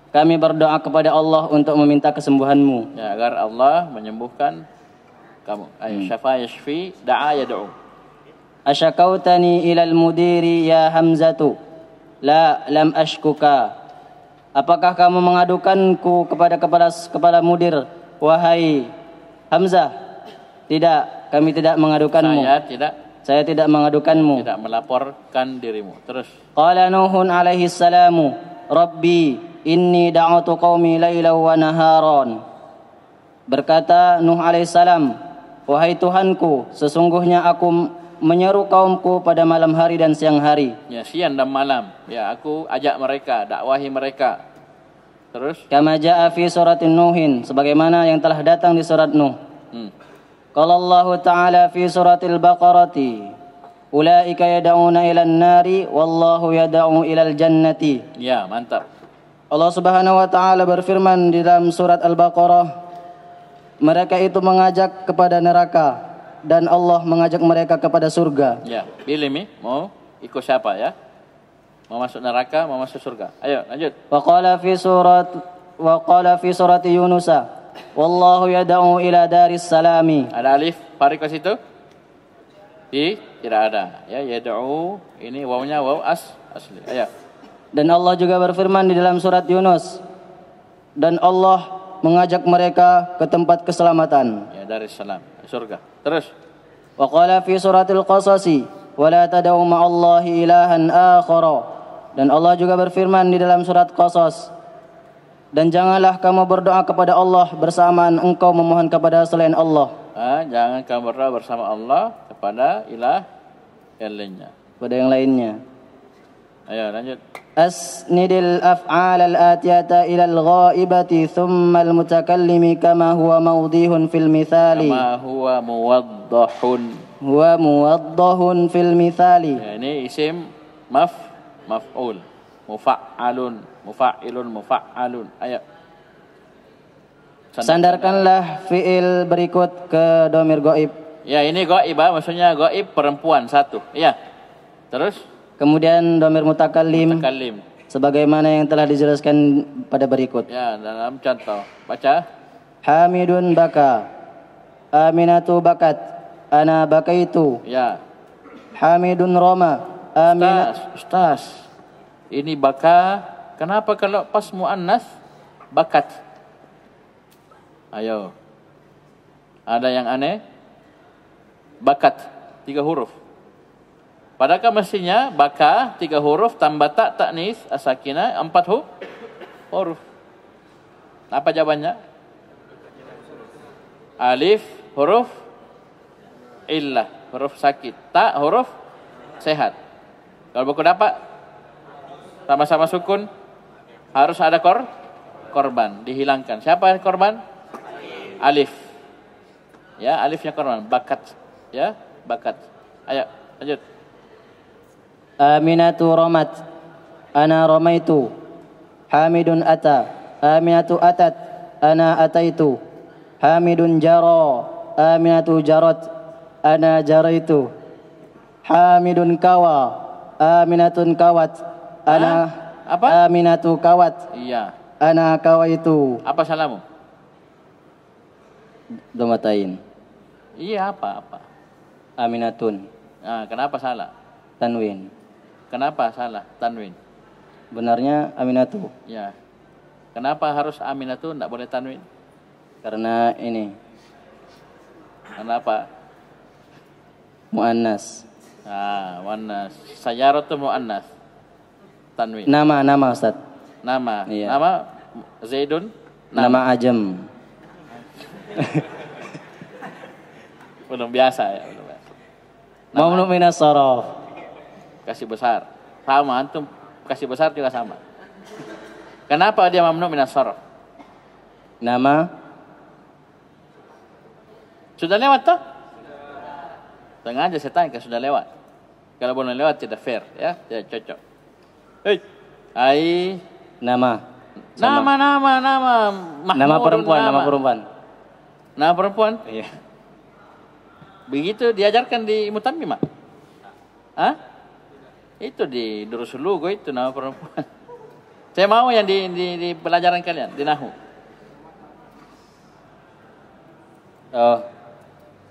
Kami berdoa kepada Allah untuk meminta kesembuhanmu. Ya, agar Allah menyembuhkan kamu. Ayo, syafa yashfi, da'a yad'u. Asyakautani ilal mudiri ya Hamzatu. La lam ashkuka. Apakah kamu mengadukanku kepada kepala mudir wahai Hamzah? Tidak, kami tidak mengadukanmu. Saya tidak mengadukanmu. Tidak melaporkan dirimu. Terus. Qala Nuhun alaihi salamu, Rabbi inni da'utu qaumi lailan wa naharan. Berkata Nuh alaihissalam, wahai Tuhanku, sesungguhnya aku menyeru kaumku pada malam hari dan siang hari. Ya, siang dan malam. Ya, aku ajak mereka, dakwahi mereka. Terus. Kama jaa fi suratin Nuhin, sebagaimana yang telah datang di surat Nuh. Qala Allah Ta'ala fi suratil Baqarati, ulaika yad'una ilan nari wallahu yad'u ilal jannati. Ya, mantap. Allah Subhanahu wa taala berfirman di dalam surat Al-Baqarah, mereka itu mengajak kepada neraka dan Allah mengajak mereka kepada surga. Ya, pilih mi, mau ikut siapa ya? Mau masuk neraka, mau masuk surga. Ayo, lanjut. Wa qala fi surati Yunus, wallahu yad'u ila daris salami. Ada alif farik ke situ? Tidak ada. Ya, yad'u ini wawnya waw asli. Ayo. Dan Allah juga berfirman di dalam surat Yunus, dan Allah mengajak mereka ke tempat keselamatan. Ya, dari salam, surga. Terus. Wa qala fi suratil Qasasi, wa la tad'u ma'allahi ilahan akhara. Dan Allah juga berfirman di dalam surat Qasas, dan janganlah kamu berdoa kepada Allah bersamaan engkau memohon kepada selain Allah. Jangan kamu berdoa bersama Allah kepada ilah yang lainnya. Pada yang lainnya. Ayo, lanjut. Asnidil af'al al-atiyata ila al-ghaibati thumma al-mutakallimi kama huwa mawdihun fil mithali. Kama huwa muwaddahun. Huwa muwaddahun fil mithali. Ya, ini isim maf'ul. Mufa'alun. Ayo. Sandarkanlah fi'il berikut ke domir gaib. Ya, ini gaib, maksudnya gaib perempuan satu. Ya. Terus? Kemudian domir mutakallim. Sebagaimana yang telah dijelaskan pada berikut. Ya, dalam contoh. Baca. Hamidun baka. Aminatu bakat. Ana bakaitu. Ya. Hamidun roma. Ustaz. Ini baka. Kenapa kalau pas muannas bakat? Ayo. Ada yang aneh? Bakat 3 huruf. Padahal mestinya baka 3 huruf tambah tak taknis as-sakinah 4 huruf. Apa jawabannya? Alif huruf illah, huruf sakit. Tak huruf sehat. Kalau buku dapat sama-sama sukun harus ada korban, dihilangkan. Siapa korban? Alif. Ya, alifnya korban. Bakat. Ya, bakat. Ayo, lanjut. Aminatu ramat. Ana ramaitu. Hamidun ata. Aminatu atat. Ana ataitu. Hamidun jara. Aminatu jarat. Ana jaraitu. Hamidun kawa. Aminatun kawat. Ana apa? Aminatu kawat. Iya. Ana kawaitu. Apa salahmu? Domatain. Iya, apa? Aminatun. Nah, kenapa salah? Tanwin. Kenapa salah? Tanwin. Benarnya Aminatu. Ya. Kenapa harus Aminatu, tidak boleh tanwin? Karena ini Kenapa? muannas. Ah, muannas. Sayyaratu muannas. Tanwin. Nama Ustaz. Nama. Iya. Nama Zaidun. Nama ajam. Belum biasa ya, belum biasa. Mamnu minas saraf. Kasih besar. Sama antum kasih besar juga sama. Kenapa dia mamnu minas sarf? Nama Sudah lewat toh? Sengaja saya tanya sudah lewat. Kalau belum lewat tidak fair ya, tidak cocok. Hei, ai nama Mahmudun, nama perempuan. Nama perempuan? Iya. Begitu diajarkan di Mutammimah. Hah? Itu di Durusul Lugo itu nama perempuan. Saya mau yang di pelajaran kalian di Nahwu. Oh,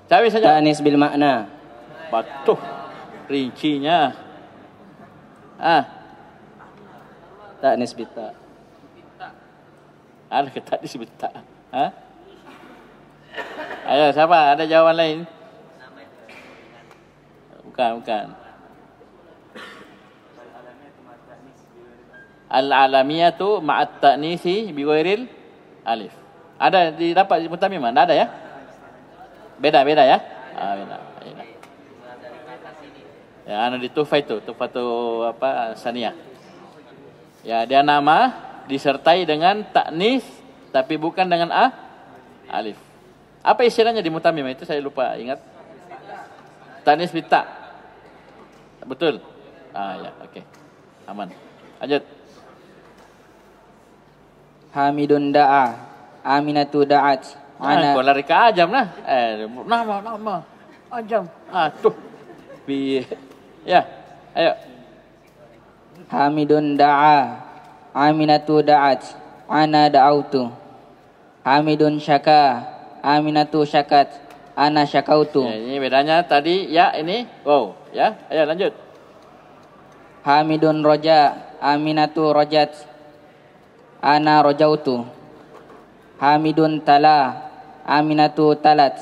Cawi saja. ta'nis bil makna. Batuh rincinya. Ah, Ta'nis bita. ada kita disebut tak. Hah? Ayo siapa? Ada jawaban lain? Bukan. Al-alamiyatu ma'at ta'nisi biwairil alif. Ada didapat di Mutammimah? Ada ya? Beda ya? Ah, beda. Ya, anu di Tuhfah itu, Tuhfatu apa? Saniyah. Ya, dia nama disertai dengan ta'nis tapi bukan dengan alif. Apa istilahnya di Mutammimah itu saya lupa ingat. Ta'nis bita. Betul? Ah ya, oke. Aman. Lanjut. Hamidun da'a. Aminatu da'at. Kau lari ke ajam lah. Nama. Ajam. Tuh. Ya, ayo. Hamidun da'a. Aminatu da'at. Ana da'autu. Hamidun syaka. Aminatu syakat. Ana syakautu. Ya, ini bedanya tadi ya ini wow ya. Ayo lanjut. Hamidun roja. Aminatu rojat. Ana rojautu. Hamidun tala. Aminatu talat.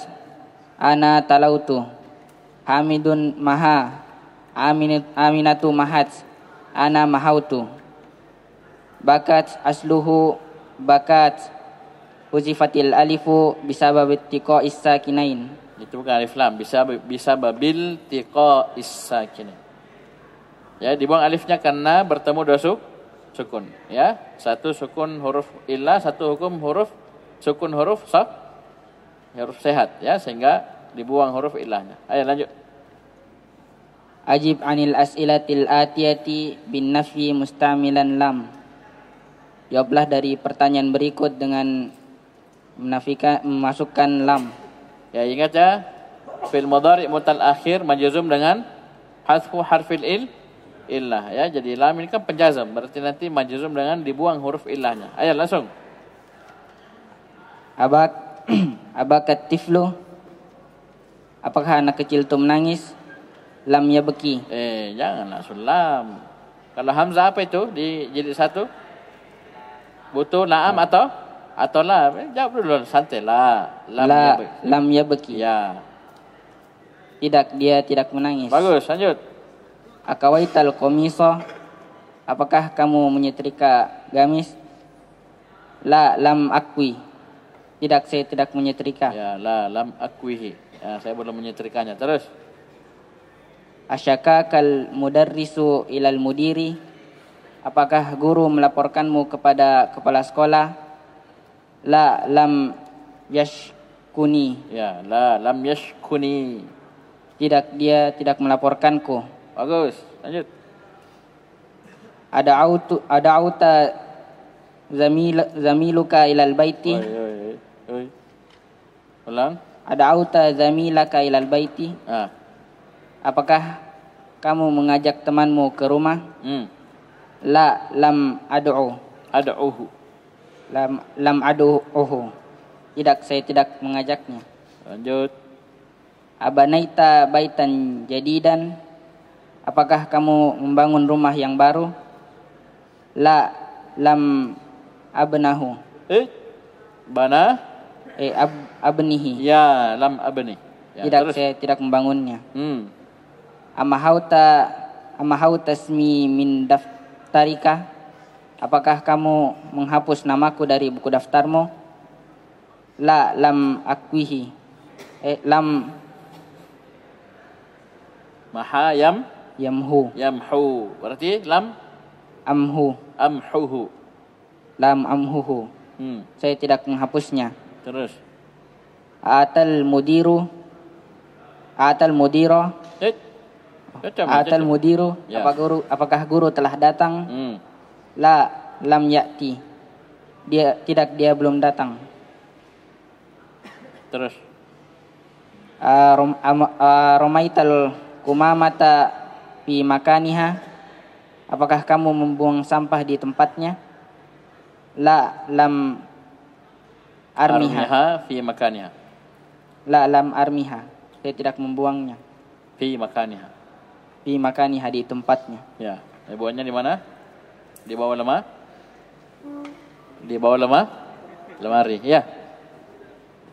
Ana talautu. Hamidun maha. Aminatu mahat. Ana mahautu. Bakat asluhu bakat. Huzifatil alifu bisababit tiqa'is sakinain. Itu bukan alif lam, bisa babil tiqa'is sakinain. Ya, dibuang alifnya karena bertemu dua sukun, ya. Satu sukun huruf illah, satu hukum huruf sukun huruf sehat, ya, sehingga dibuang huruf illahnya. Ayo lanjut. Ajib anil as'ilatil atiyati bin nafyi mustamilan lam. Jawablah dari pertanyaan berikut dengan memasukkan lam. Ya, ingat ya, fil mudhari' mutal akhir majzum dengan hasfu harfil illah, ya. Jadi lam ini kan penjazam, berarti nanti majzum dengan dibuang huruf illahnya. Ayo langsung. Abakat tiflu. Apakah anak kecil itu menangis? Lam ya beki. Jangan langsung lam. Kalau hamzah apa itu di jilid 1? Butuh laam atau lam? Jawab dulu santai lah. Lam ya beki. Ya. Tidak, dia tidak menangis. Bagus, lanjut. Akawaital komiso. Apakah kamu menyetrika gamis? Lam akwi. Tidak, saya tidak menyetrika. Ya, lam akwihi. Ya, saya belum menyetrikanya. Terus. Asyaka kal mudarrisu ilal mudiri. Apakah guru melaporkanmu kepada kepala sekolah? La lam yashkuni. Ya, la lam yashkuni. Dia tidak melaporkanku. Bagus. Lanjut. Ada'uta zamiluka ilal baiti. Oi. Ulang. Ada'uta zamilaka ilal baiti. Apakah kamu mengajak temanmu ke rumah? La lam ad'u. Ad'uhu. Lam ad'uhu. Tidak, saya tidak mengajaknya. Lanjut. Abanaita baitan jadidan. Apakah kamu membangun rumah yang baru? La lam abnahu. Bana. Abnihi. Ya, lam abni. Ya, Tidak, terus. saya tidak membangunnya. Amahautasmi min daftarika. Apakah kamu menghapus namaku dari buku daftarmu? La lam akwihi. Lam Maha yamhu. yamhu. Berarti lam Amhu. amhuhu. Lam amhuhu. Saya tidak menghapusnya. Terus. Atal mudiru. Atal mudiru. Ya. Apakah guru telah datang? La lam ya'ti. Dia belum datang. Terus. Romaital kumamata fi makaniha. Apakah kamu membuang sampah di tempatnya? La lam armiha. Fi makaniha. La lam armiha. Saya tidak membuangnya. Fi makaniha. Fi makaniha, di tempatnya. Ya. Buangnya di mana? Di bawah lemah? Di bawah lemari. Ya.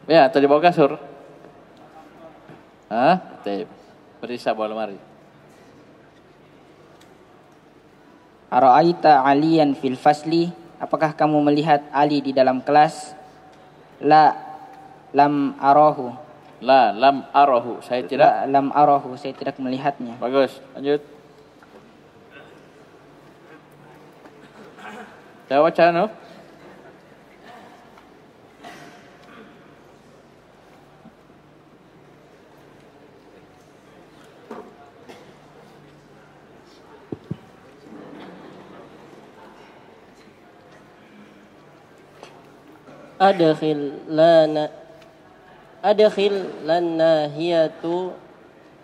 Ya, atau di bawah kasur? Periksa bawah lemari. Ara'aita aliyan fil fasli. Apakah kamu melihat Ali di dalam kelas? La lam arahu. La lam arahu. Saya tidak. La lam arahu. Saya tidak melihatnya. Bagus. Lanjut. Saya baca no? Adkhil lana hiyatu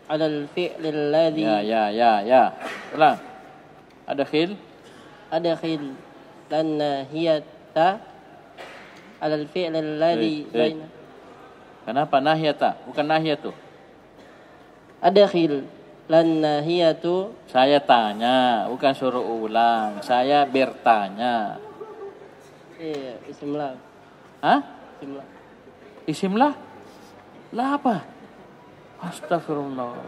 alal fi'l alladhi. Ya. Ulang. Adkhil lana hiyata alal fi'l alladhi baina. Kenapa nahiyata? Bukan nahiyatu. Adkhil lana hiyatu. Saya tanya, bukan suruh ulang. Saya bertanya. Ismlah. Hah? Ismlah. Isimlah? Lah apa? Astagfirullah.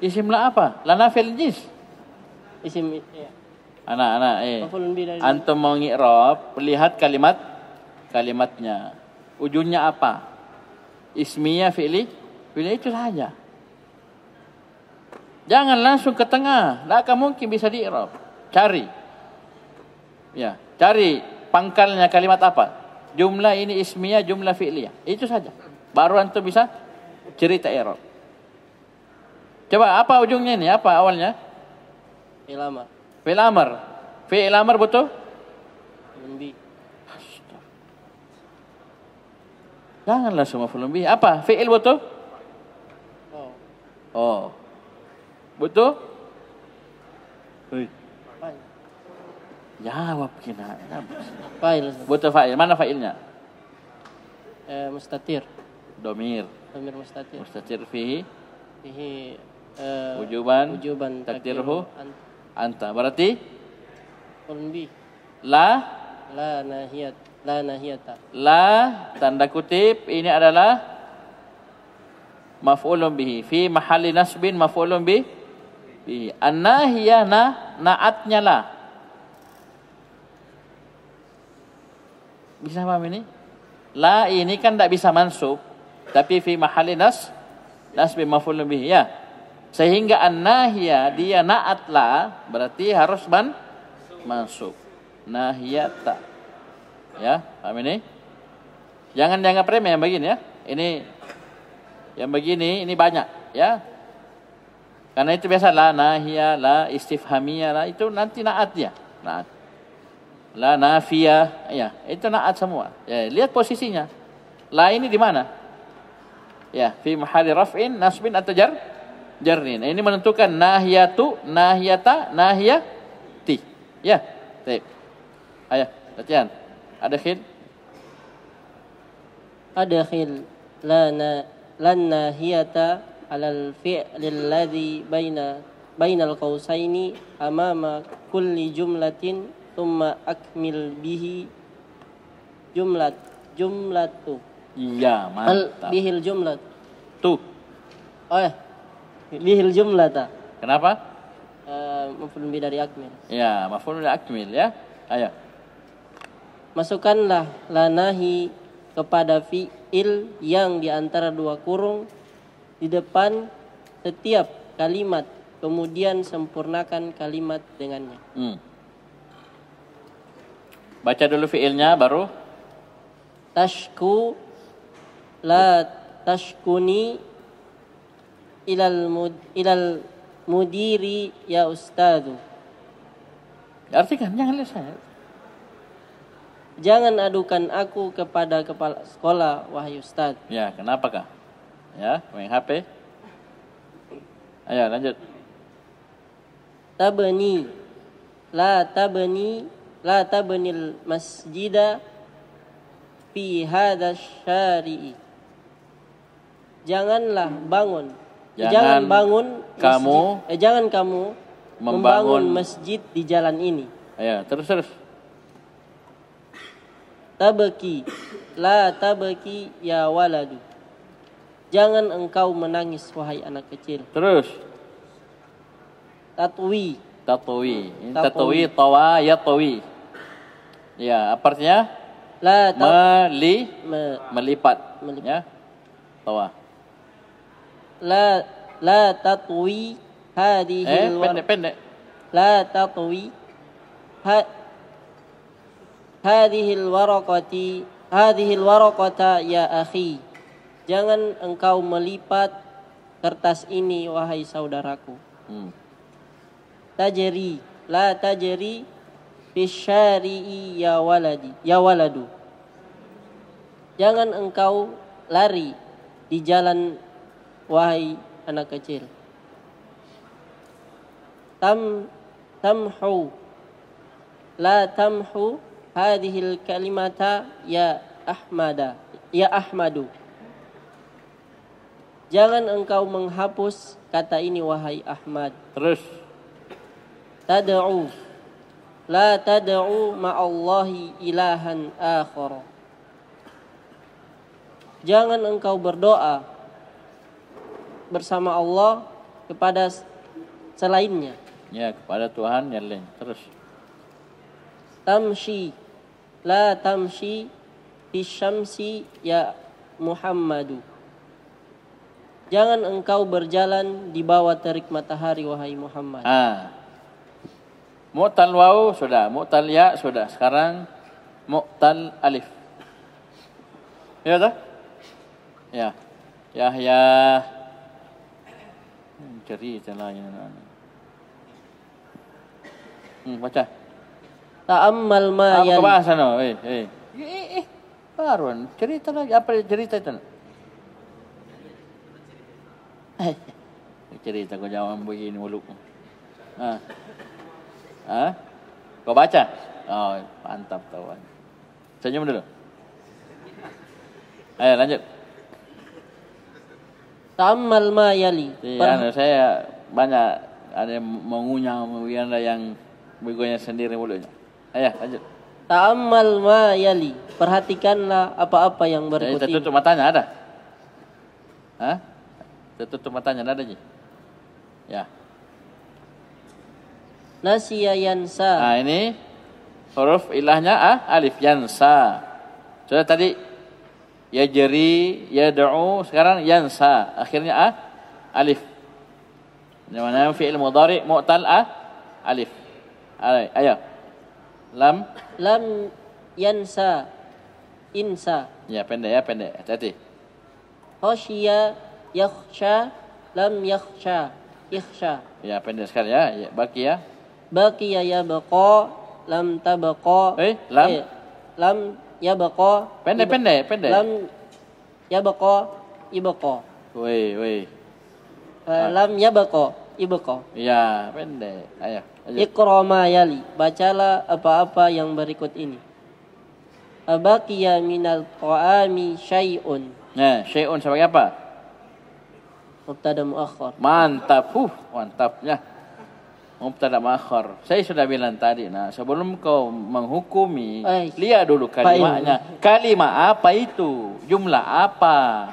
Isimlah apa? Lana fil jins. Isim Anak-anak, maf'ulun bi dari. antum mau ngi'rab, lihat kalimatnya. Ujungnya apa? Ismiyah, fi'li itu saja. Jangan langsung ke tengah. Tak akan mungkin bisa di'rab. Cari. Ya, cari pangkalnya kalimat apa? Jumlah ini ismiyah, jumlah fi'liyah. Itu saja. Baru antum bisa cerita i'rab. Coba apa ujungnya ini? Apa awalnya? Ilama. Fi'il amr. Fi'il amr betul? Bi. Janganlah semua maf'ulun bih. Apa? Fi'il betul? Oh. Betul? Jawab kena. Fa'il. Betul fa'il. Mana fa'ilnya? Mustatir. Domir. Domir mustatir. Mustatir fihi. Fihi wujuban. Takdiruhu. Anta. Berarti? Bi. La nahiyata. La tanda kutip ini adalah maf'ulun bihi fi mahalli nasbin maf'ulun bihi. An-nahiyah naatnya la. Bisa paham ini? La ini kan tidak bisa mansub, tapi fi mahalli nasbin maf'ulun bihi ya. Sehingga an-nahiyah dia naat la berarti harus mansub. Nahiyata. Ya, paham ini? Jangan dianggap remeh yang begini ya. Ini yang begini ini banyak ya. Karena itu biasa la nahiyah, la istifhamiyah, la itu nanti naat dia. Naat. La nafiyah, ya, itu naat semua. Ya, lihat posisinya. La ini di mana? Ya, fi mahalli raf'in, nasbin atau jarrin. Ini menentukan nahiyatu, nahiyata, nahiyati. Ya, baik. Ayo, latihan. Adkhil. Adkhil lan nahiyata alal fi'lil ladzi bainal qausaini amama kulli jumlatin thumma akmil bihi jumlatu. Iya, mantap. Bihil jumlat. Tuh. Oh ya. Bihil jumlata. Kenapa? Maf'ul bi dari akmil. Ya, maf'ul bi akmil ya. Ayo. Masukkanlah lanahi kepada fi'il yang di antara dua kurung di depan setiap kalimat, kemudian sempurnakan kalimat dengannya. Baca dulu fi'ilnya baru. Tashku la tashkuni ilal mudiri ya ustadu. Artikan, jangan lihat saya. Jangan adukan aku kepada kepala sekolah, wahai ustaz. Ya, kenapa kah? Ya, main HP. Ayo lanjut. Tabani la tabnil masjida fi hadha syari'i. Janganlah bangun. Jangan bangun kamu masjid, jangan kamu membangun masjid di jalan ini. Ayo, terus. Tabaki la tabaki ya waladu. Jangan engkau menangis wahai anak kecil. Terus. Tatwi. Ini tatwi tawa yatwi. Ya, apa artinya? Melipat. Ya. Tawa. La tatwi hadhihi pendek. La tatwi hadhihi alwaraqata ya akhi. Jangan engkau melipat kertas ini wahai saudaraku. Tajri la tajri fi syari'i ya waladu. Jangan engkau lari di jalan wahai anak kecil. Tamhu la tamhu hadhil kalimata ya Ahmadu. Jangan engkau menghapus kata ini wahai Ahmad. Terus. Tad'u la tad'u ma'allahi ilahan akhar. Jangan engkau berdoa bersama Allah kepada selainnya. Ya, kepada Tuhan yang lain. Terus. Tamshi la tamshi fi syamsi ya Muhammadu. Jangan engkau berjalan di bawah terik matahari wahai Muhammad. Mu'tal waw sudah, mu'tal ya sudah. Sekarang mu'tal alif. Ya tak? Ya. Yahya. Cerita lah yang baca. Ta'ammal ma yan. Apa bahasa no? Baruan cerita lagi, apa cerita itu? Cerita kau jawab begini mulutmu. Kau baca? Oh, mantap kawan. Senyum dulu. Ayo lanjut. Ta'ammal ma yali. Saya banyak ada yang mengunyah, ada yang begonya sendiri mulutnya. Ayo lanjut. Ta'ammal ma yali. Perhatikanlah apa-apa yang berikut ini. Tutup matanya ada? Tutup matanya ada je. Ya. Nasiya yansa. Ini huruf ilahnya alif yansa. Sudah tadi yajri, yad'u, sekarang yansa. Akhirnya alif. Yang mana fi'il mudhari mu'tal alif. Ayo. Lam yansa insa. Ya, pendek ya, pendek. Hati-hati. Khasyiya yakhsha lam yakhsha. Ikhsha. Ya, pendek sekali ya. Ya, baki ya. Baqiya yabqa lam tabqa. Lam? Lam yabqa. Pendek. Lam yabqa ibqa. Woi. Lam yabqa ibqa. Ya, pendek. Ayo. Iqra ma yali. Bacalah apa-apa yang berikut ini. Abaqiya minal ta'ami syai'un. Nah, syai'un sebagai apa? Mubtada muakhar. Mantap. Mantapnya. Mubtada muakhar. Saya sudah bilang tadi, nah, sebelum kau menghukumi, lihat dulu kalimatnya. Kalimat apa itu? Jumlah apa?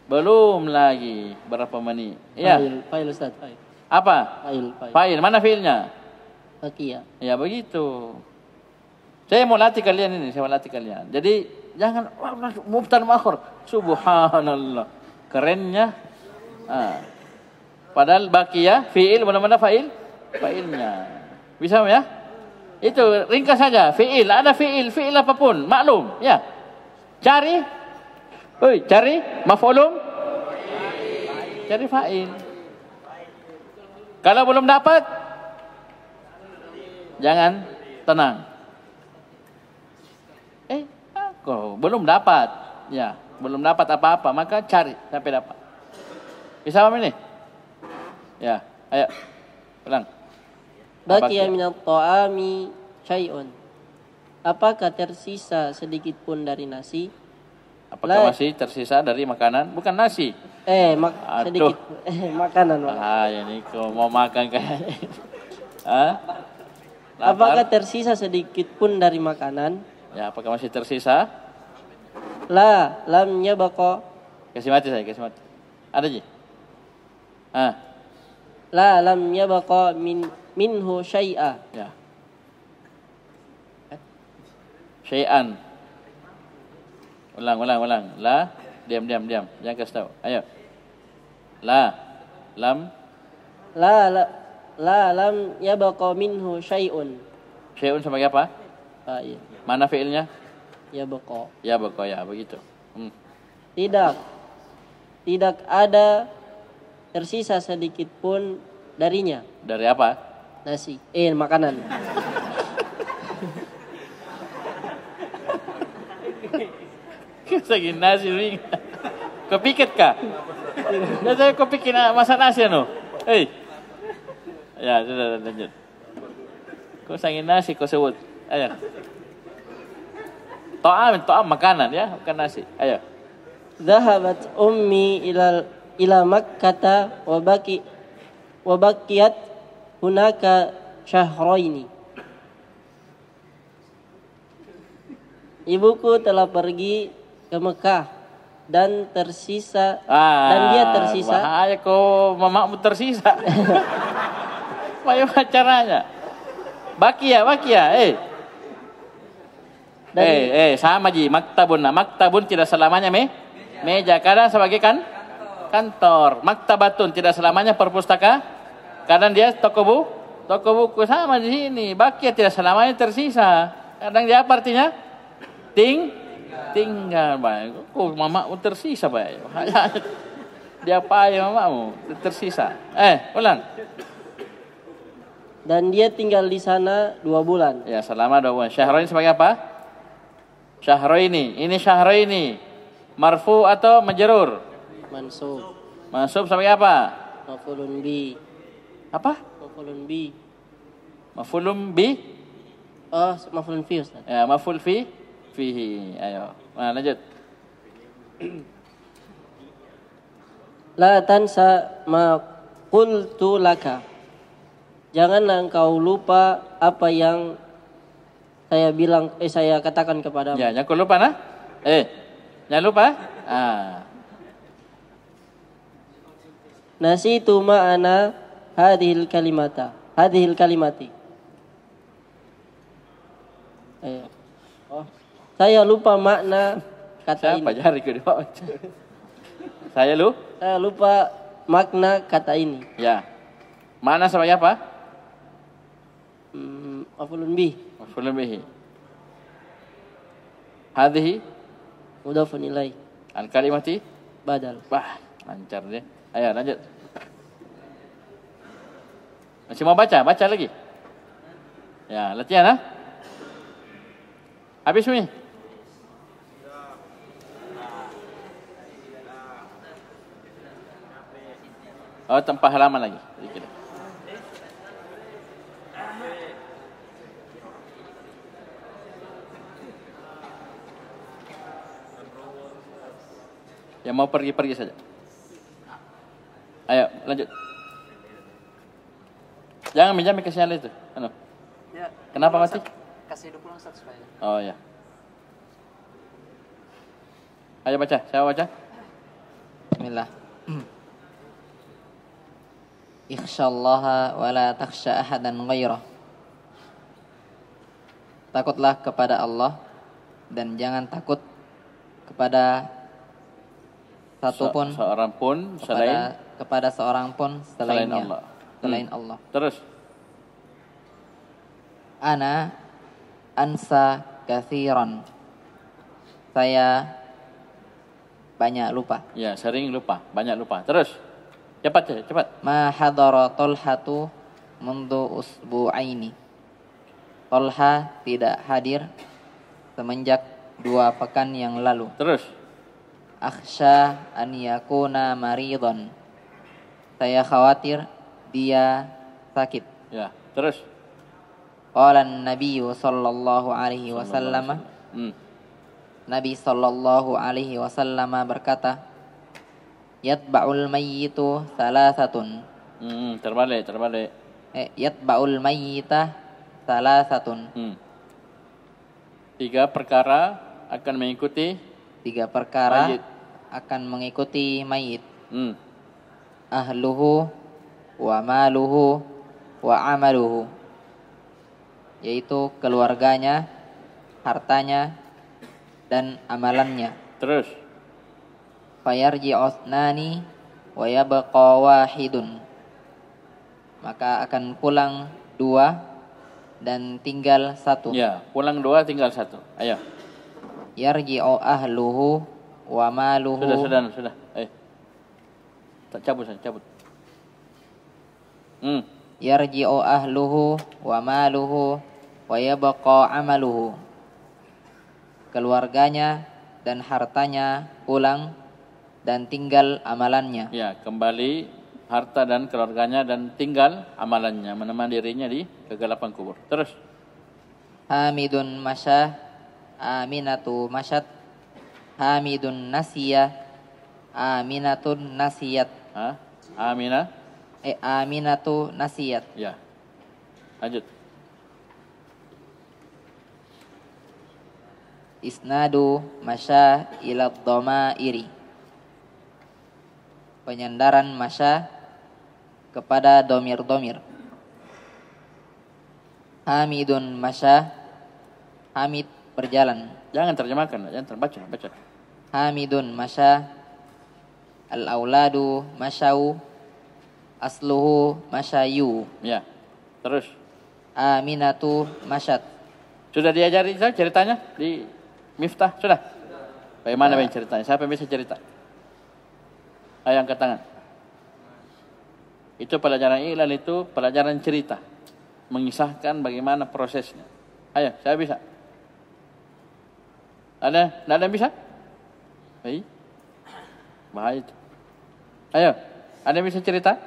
Belum lagi berapa menit? Ya. Fa'il Ustaz, fa'il. Apa? Fa'il. Mana fi'ilnya? Baqiya. Ya begitu. Saya mau latih kalian ini, Jadi jangan mubtada muakhar. Subhanallah. Kerennya. Padahal baqiyah fi'il mana-mana fa'ilnya. Bisa ya? Itu ringkas saja. Fi'il, ada fi'il apapun, maklum, ya. Cari maf'ulun. Cari fa'il. Kalau belum dapat, jangan tenang. Kok belum dapat, ya, belum dapat apa-apa, maka cari sampai dapat. Bisa paham ini? Ya, ayo, ulang. Baqiya minat ta'ami syai'un. Apakah tersisa sedikit pun dari nasi? Apakah masih tersisa dari makanan? Bukan nasi. Sedikit. Makanan. Ini kau mau makan kayak. Apakah tersisa sedikit pun dari makanan? Ya, apakah masih tersisa? Lam yabqa. Kasih mati. Ada je? Lam yabqa minhu syai'a. Ya. Syai'an. Ulang. La, diam. Jangan kasih tahu. Ayo. Lam yabqa minhu syai'un. Syai'un sebagai apa? Fa'il. Mana fi'ilnya? Yabqa. Ya, begitu. Tidak ada tersisa sedikit pun darinya. Dari apa? Nasi. Makanan. Lagi nasi ring. Kau pikir kah? Saya kau pikir masak nasi Ya, sudah lanjut. Kau sangin nasi kau sebut. Ayo. Ta'am makanan ya, bukan nasi. Ayo. Zahabat ummi ila Makkah wa baqiyat hunaka syahraini. Ibuku telah pergi ke Mekah dan dia tersisa. Bahaya kau mamamu tersisa. Bagaimana caranya? Bakia. Sama ji. Maktabun tidak selamanya meja. Kadang sebagai kantor. Maktabatun tidak selamanya perpustaka. Kadang dia toko buku sama di sini. Bakia tidak selamanya tersisa. Kadang dia apa artinya? Tinggal baik. Mamamu tersisa baik. Dia apa ya mamamu tersisa. Ulang. Dan dia tinggal di sana 2 bulan. Ya, selama 2 bulan. Syahrain sebagai apa? Syahraini. Ini syahraini. Marfu atau majrur? Mansub. Mansub sebagai apa? Maf'ulun bi. Apa? Maf'ulun bi. Maf'ulun bi? Maf'ulun fi Ustaz. Ya, maf'ul fihi. Ayo. Lanjut. La tansa ma qultu laka. Janganlah engkau lupa apa yang saya katakan kepadamu. Ya, jangan lupa nah. Jangan lupa. Nasitu ma'ana hadhil kalimati. Saya lupa makna kata ini. Siapa jari ke depan? Saya lupa makna kata ini. Ya. Makna sebagai apa? Maf'ulun bih. Maf'ulun bihi. Hadhihi mudhafun ilaih. al-kalimati Badal. wah, lancar deh. Ayo lanjut. Masih mau baca? Baca lagi. Ya, latihan ha? Habis ni. Oh, tempat halaman lagi. Sedikit. Yang mau pergi-pergi saja. Ayo, lanjut. Jangan minjam ke sinyal itu. Anu. Ya. Kenapa mati? Kasih 20 Ustaz supaya. Oh ya. Ayo baca, siapa baca? Bismillah. Ikhsyallaha wa la takhsha ahadan ghairah. Takutlah kepada Allah dan jangan takut kepada satu pun Seorang pun selain kepada seorang pun selainnya, Allah. selain Allah. Terus. Ana ansa kathiran. Saya banyak lupa. Ya, sering lupa, banyak lupa. Terus. Cepat saja, cepat. Ma hadara Talhatu mundu usbu'aini. Talha tidak hadir semenjak 2 pekan yang lalu. Terus. Akhsha an yakuna maridhan. Saya khawatir dia sakit. Ya, terus. Qala an-nabiyyu sallallahu alaihi wasallam. Nabi sallallahu alaihi wasallam berkata, yatba'ul mayyitu salasatun. Terbalik. Yatba'ul mayyita salasatun. 3 perkara akan mengikuti 3 perkara mayit. akan mengikuti mayit. Hmm. Ahluhu wa maluhu wa amaluhu. Yaitu keluarganya, hartanya, dan amalannya. Terus. Fayarji'u ithnani wa yabqa wahidun. Maka akan pulang 2 dan tinggal 1. Ya, pulang 2 tinggal 1. Ayo. Yarji'u ahluhu wa maluhu. Sudah. Tak cabut. Yarji'u ahluhu wa maluhu wa yabqa amaluhu. Keluarganya dan hartanya pulang dan tinggal amalannya. Ya, kembali harta dan keluarganya dan tinggal amalannya, menemani dirinya di kegelapan kubur. Terus. Hamidun masyah, aminatu masyad, hamidun nasiyah, aminatun nasiyat. Aminah. Aminatu nasiyat. Ya. Lanjut. Isnadu masya ila dhamairi. Penyandaran masya kepada domir-domir. Hamidun masya, Hamid berjalan. Jangan terjemahkan, jangan baca. Hamidun masya, al-auladu masyau, asluhu masyayu. Ya. Terus. Aminatu masyad. Sudah diajari ceritanya di Miftah? Sudah? Bagaimana ceritanya? Siapa yang bisa cerita? Ayo angkat tangan. Itu pelajaran iklan, itu pelajaran cerita. Mengisahkan bagaimana prosesnya. Ayo, saya bisa. Ada yang bisa? Baik. Bahaya itu. Ayo, ada yang bisa cerita?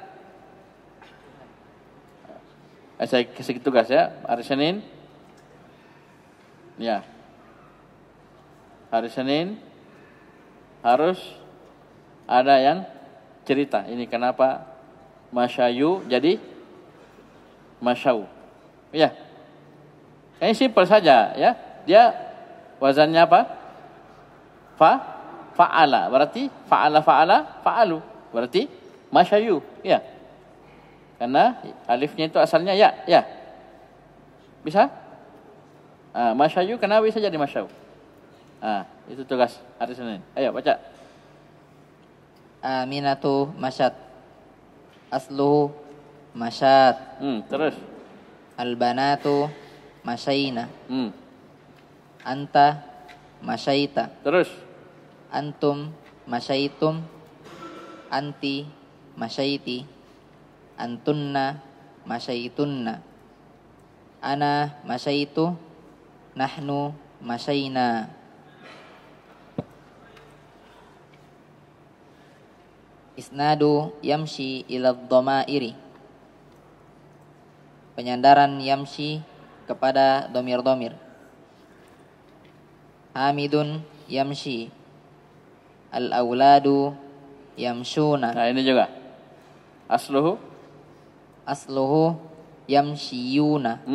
Saya kasih tugas ya, hari Senin. Ya. Hari Senin harus ada yang cerita. Ini kenapa masyayu jadi masyau. Ya. Ini simpel saja ya. Dia wazannya apa? Fa'ala. Berarti fa'alu. Berarti masyayu. Ya. Karena alifnya itu asalnya ya. Bisa? Masyayu kenapa bisa jadi masyau? Itu tugas hari Senin. Ayo baca. Aminatu masyad, asluhu masyad. Terus. Albanatu masyaina. Hmm. Anta masyaita. Terus. Antum masyaitum. Anti masyaiti. Antunna masyaitunna. Ana masyaitu. Nahnu masyaina. Isnadu yamshi ila dhamairi. Penyandaran yamshi kepada domir-domir. Hamidun yamshi. Al-auladu yamshuna. Nah, ini juga. Asluhu. Asluhu yamshiyuna.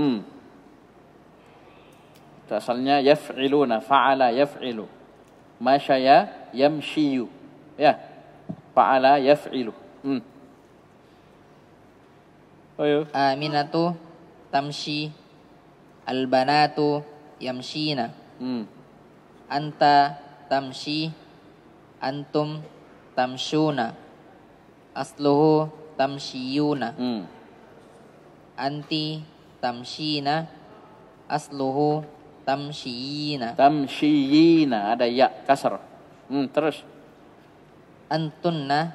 Itu asalnya yaf'iluna, fa'ala yaf'ilu. Masyaya yamshiyu. Ya. Fa'ala yaf'ilu. Ayo. Aminatu tamshi. Al-banatu yamshina. Anta tamshi. Antum tamshuna. Asluhu tamshiyuna. Anti tamshina. Asluhu tamshiyina. Tamshiyina, ada ya kasar. Terus. Antunna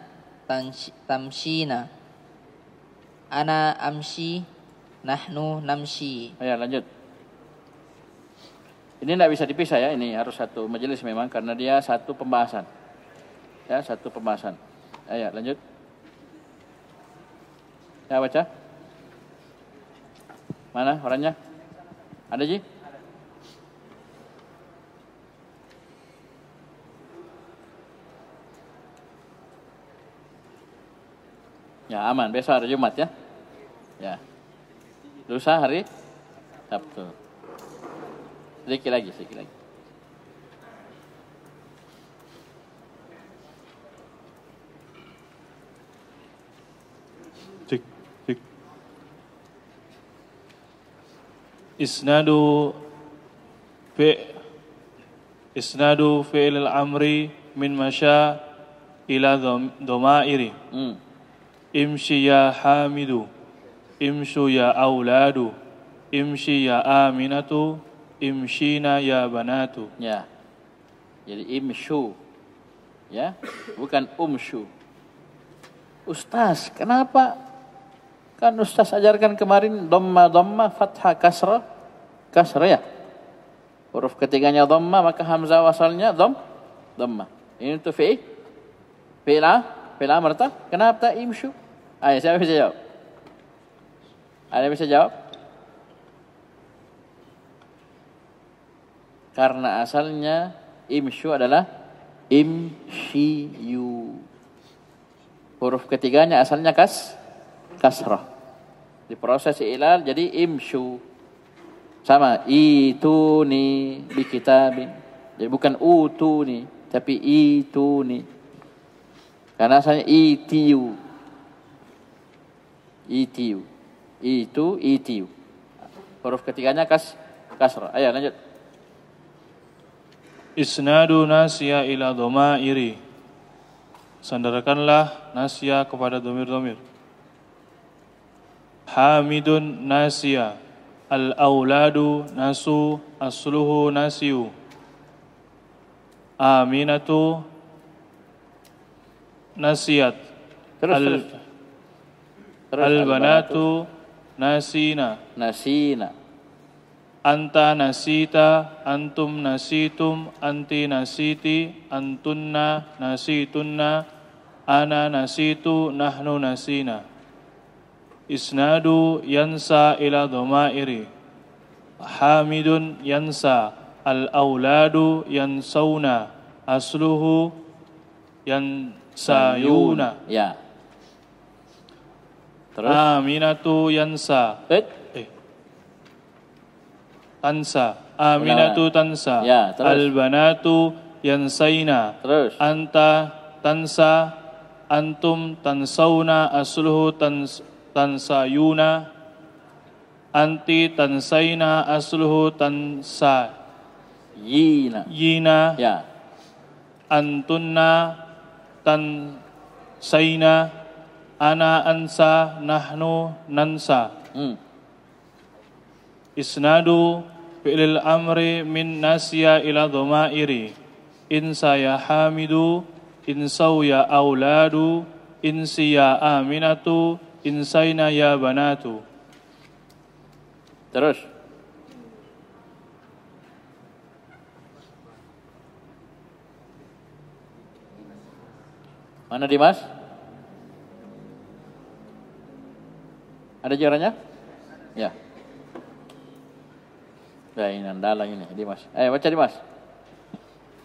tamshina. Ana amshi. Nahnu namshi. Ayo lanjut. Ini tidak bisa dipisah ya, ini harus satu majelis memang karena dia satu pembahasan. Ya, satu pembahasan. Ayo lanjut. Ya, baca. Mana orangnya? Ada Ji? Ya, aman. Besok hari Jumat ya. Ya. Lusa hari Sabtu. Sedikit lagi. Cek. Isnadu fi'il al-amri min masya ila dhamairi. Imshi ya hamidu. Imshu ya auladu. Imshi ya aminatu. Imshina ya banatu. Ya. Jadi imshu. Ya, bukan umshu. Ustaz, kenapa? Kan Ustaz ajarkan kemarin dhamma, fathah, kasrah ya. Huruf ketiganya dhamma, maka hamzah wasalnya dhamma. Ini untuk fi'il amr tak? Kenapa tak imshu? Ayo, siapa bisa jawab? Ada bisa jawab? Karena asalnya imshu adalah imshiyu. Huruf ketiganya asalnya kasrah. Diproses ilal jadi imshu. Sama ituni bi kitabin. Jadi bukan utuni tapi ituni. Karena asalnya itiu. Itiu. Huruf ketiganya kasrah. Ayo lanjut. Isnadu nasya ila dhamairi. Sandarkanlah nasya kepada domir-domir. Hamidun nasya. Al-auladu nasu. Asluhu nasiyu. Aminatu nasiyat. Terus. Al-banatu nasina. Anta nasita, antum nasitum, anti nasiti, antunna nasitunna, ana nasitu, nahnu nasina. Isnadu yansa ila dhamairi. Hamidun yansa, al-auladu yansawna, asluhu yansayuna. Ya. Terus. Aminatu yansa. Tansa. Aminatu tansa. Ya, terus. Al-banatu yansaina. Terus. Anta tansa. Antum tansawna. Asluhu tansayuna. Anti tansaina. Asluhu tansayina. Ya. Antunna tansaina. Ana ansa. Nahnu nansa. Isnadu fi'lil amri min nasya ila dhamairi. Insa ya hamidu, insau ya auladu, insi ya aminatu, insaina ya banatu. Terus. Mana Dimas? Ada juaranya? Ya. Ya ini andalang ini Dimas. Baca Dimas.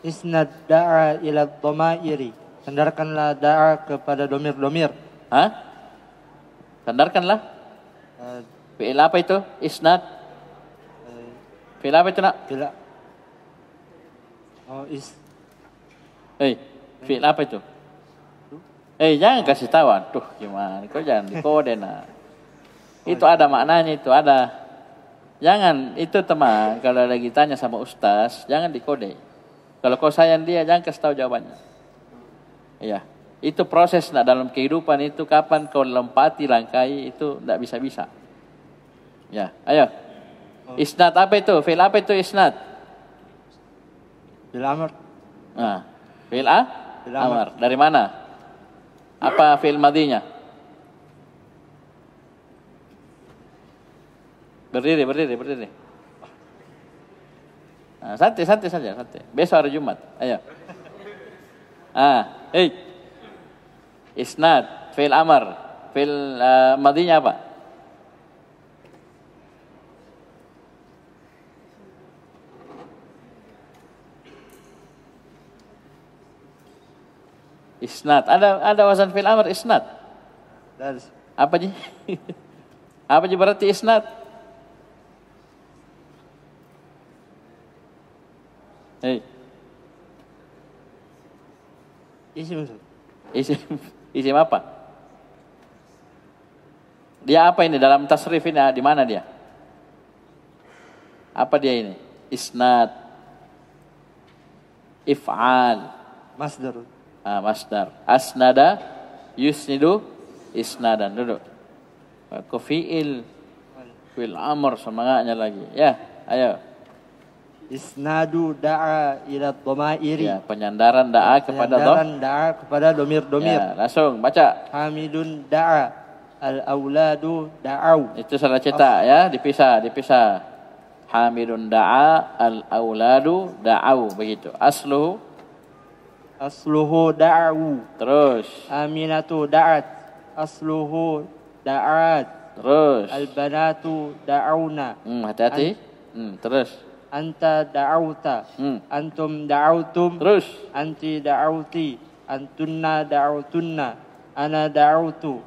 Isnad da'a ila dhamairi. Sandarkanlah da'a kepada domir-domir. Hah? Sandarkanlah. Fi'il apa itu? Isnad. Fi'il apa itu nak? Bila Fi'il apa itu? Jangan kasih tahu. Tuh gimana? Kau jangan dikode nak. Itu ada maknanya, itu ada. Jangan, itu teman, kalau lagi tanya sama ustaz, jangan dikode. Kalau kau sayang dia, jangan kasih tahu jawabannya. Iya, itu proses nak dalam kehidupan itu, kapan kau lempati langkai, itu tidak bisa-bisa. Ya, ayo. Isnad apa itu? Fi'il apa itu isnad? Fi'il amr. Nah, fi'il amr. Dari mana? Apa fi'il madinya? Berdiri. Nah, santai saja. Besok hari Jumat. Ayo. Isnad, fi'il amr. Fi'il madinya apa? Isnad. Ada wazan fi'il amr isnad. Apa ji? Apa ji berarti isnad? Isim apa? Dia apa ini dalam tasrif ini? Di mana dia? Apa dia ini? Isnad, if'al, Masdar. Masdar. Asnada yusnidu isnadan. Duduk. Fi'il amr semangatnya lagi. Ya, ayo. Isnadu da'a ila dhamairi. Ya, penyandaran da'a kepada domir-domir. Ya, langsung baca. Hamidun da'a al-auladu da'au. Itu salah cetak ya, dipisah. Hamidun da'a al-auladu da'au, begitu. Asluhu da'u. Terus. Aminatu da'at. Asluhu da'at. Terus. Al-banatu da'auna. Hati-hati. Terus. Anta da'auta. Antum da'autum. Terus. Anti da'auti. Antunna da'autunna. Ana da'autu.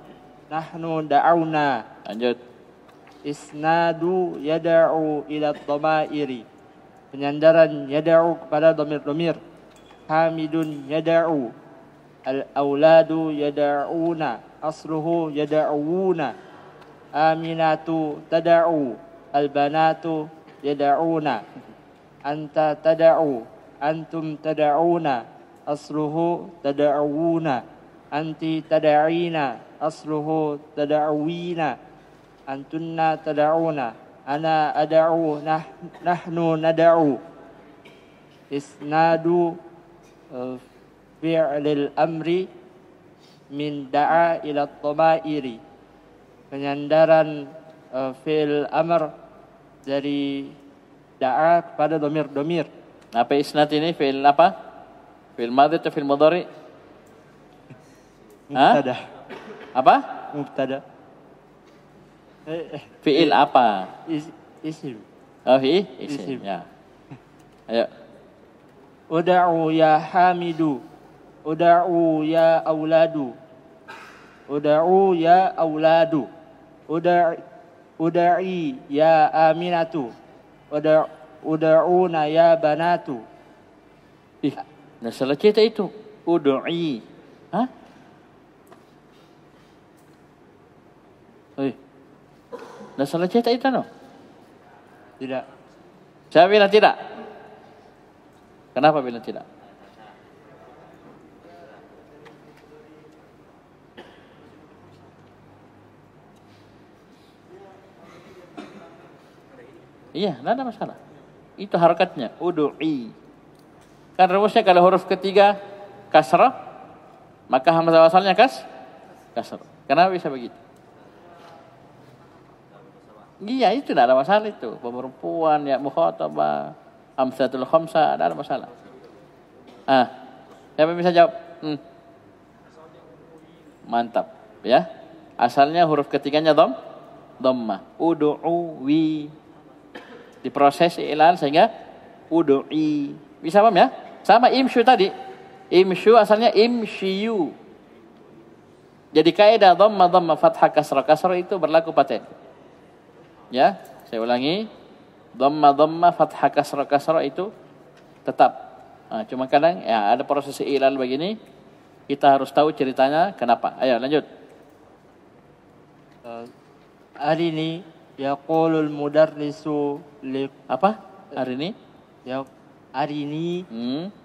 Nahnu da'auna. Lanjut. Isnadu yada'u ila dhamairi. Penyandaran yada'u kepada domir-domir. Hamidun yada'u. Al-auladu yada'una. Asluhu yada'una. Aminatu tada'u. Al-banatu yada'una. Anta tada'u. Antum tada'una. Asluhu tada'una. Anti tada'ina. Asluhu tada'wina. Antunna tada'una. Ana ada'u. Nahnu nada'u. Isnadu fi'lil amri min da'a ila dhamairi. Penyandaran fi'il amr dari da'a kepada domir-domir. Apa isnad ini? Fi'il apa? Fi'il madhi atau fi'il mudhari? Mubtada. Apa? Mubtada. Fi'il apa? Isim. Isim. Ya. Ayo. Uda'u ya hamidu. Uda'u ya auladu. Uda'u ya auladu. Uda'i ya aminatu. Uda'una ya banatu. Nah salah cetak itu. Udu'i. Hah? Nah salah cetak itu no? Tidak. Saya bilang tidak. Kenapa bilang tidak? Iya, tidak ada masalah. Itu harakatnya. Udu'i. Kan rumusnya kalau huruf ketiga kasrah, maka hamzah wasalnya kasrah. Kenapa bisa begitu? Iya, itu tidak ada masalah itu. Perempuan, ya mukhatabah, amsatul khamsah, tidak ada masalah. Siapa bisa jawab? Mantap, ya. Asalnya huruf ketiganya dhammah. Udu'i. Diproses ilal sehingga udu'i. Bisa paham ya? Sama imsyu tadi. Imsyu asalnya imsyiyu. Jadi kaidah dhamma fathah kasrah itu berlaku paten. Ya, saya ulangi. Dhamma fathah kasrah itu tetap. Cuma kadang ya ada proses ilal begini, kita harus tahu ceritanya kenapa. Ayo lanjut. Arini yaqulul mudarrisu li Apa? Hari ini? ya arini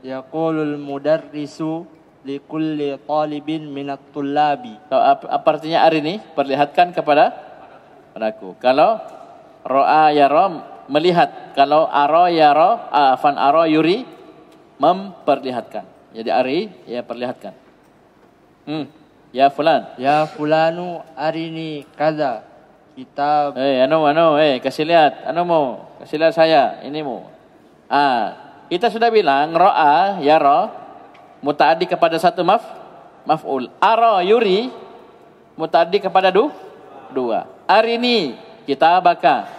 yaqulul mudarrisu li kulli talibin minat tullabi. Apa artinya hari ini? Perlihatkan kepada padaku. Kalau ro'a yara melihat, kalau ara yara afan ara yuri memperlihatkan. Jadi ari ya perlihatkan. Ya fulan. Ya fulanu arini kaza kitab. Kasih lihat. Kasih lihat saya. Ini mu. Kita sudah bilang ro'a yara mutaaddi kepada satu maf'ul. Ara yuri mutaaddi kepada dua. Arini kitabaka.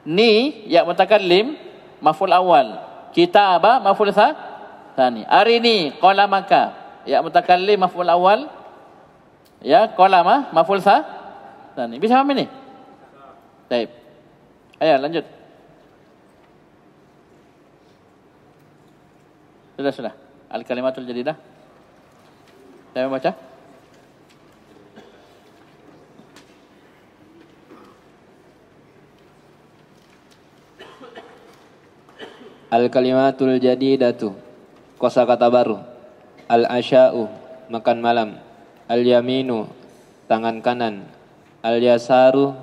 Ni ya mutakallim maf'ul awal. Kitaba maf'ul tsani. Arini qalamaka ya mutakallim maf'ul awal. Ya qalama maf'ul tsani. Bisa paham ini? Baik. Ayo lanjut. Sudah. Al-kalimatul jadidah. Saya baca. Al-kalimatul jadidatu, kosakata baru. Al-asya'u, makan malam. Al-yaminu, tangan kanan. Al-yasaru,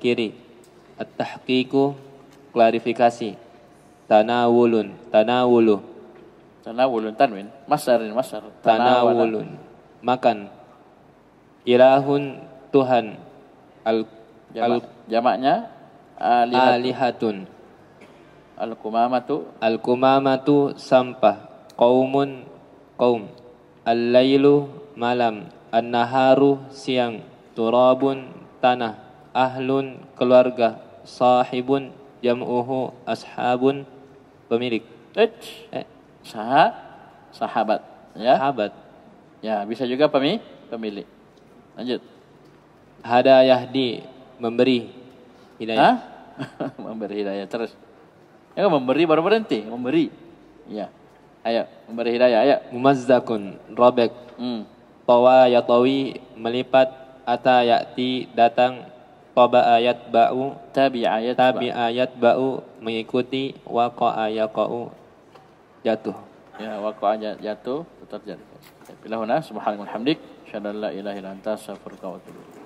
kiri. At-tahqiqu, klarifikasi. Tanawulun, tanawulu. Tanawulun tanwin, masar. Tanawulun, makan. Ilahun, Tuhan. Jamaknya alihatun. Al-kumamatu sampah. Qaumun qaum. Al-lailu malam. An-naharu siang. Turabun tanah. Ahlun keluarga. Sahibun jam'uhu ashabun pemilik. Sahabat. Ya. Sahabat. Ya, bisa juga pemilik. Lanjut. Hada yahdi, memberi hidayah. Memberi hidayah terus. Ya, memberi baru berhenti, memberi. Ya. Ayo, memberi hidayah, ayo. Mumazzakun, robek. Tawa yatawi, melipat. Ata ya'ti, datang. Taba ayat ba'u, tabi ayat ba'u, mengikuti. Waqa'a yaqa'u, jatuh. Ya, waqa'a jatuh, terjadi. Bila huna subhanallah hamdik, syadallah ilaha illa anta astaghfiruka wa atubu ilaik.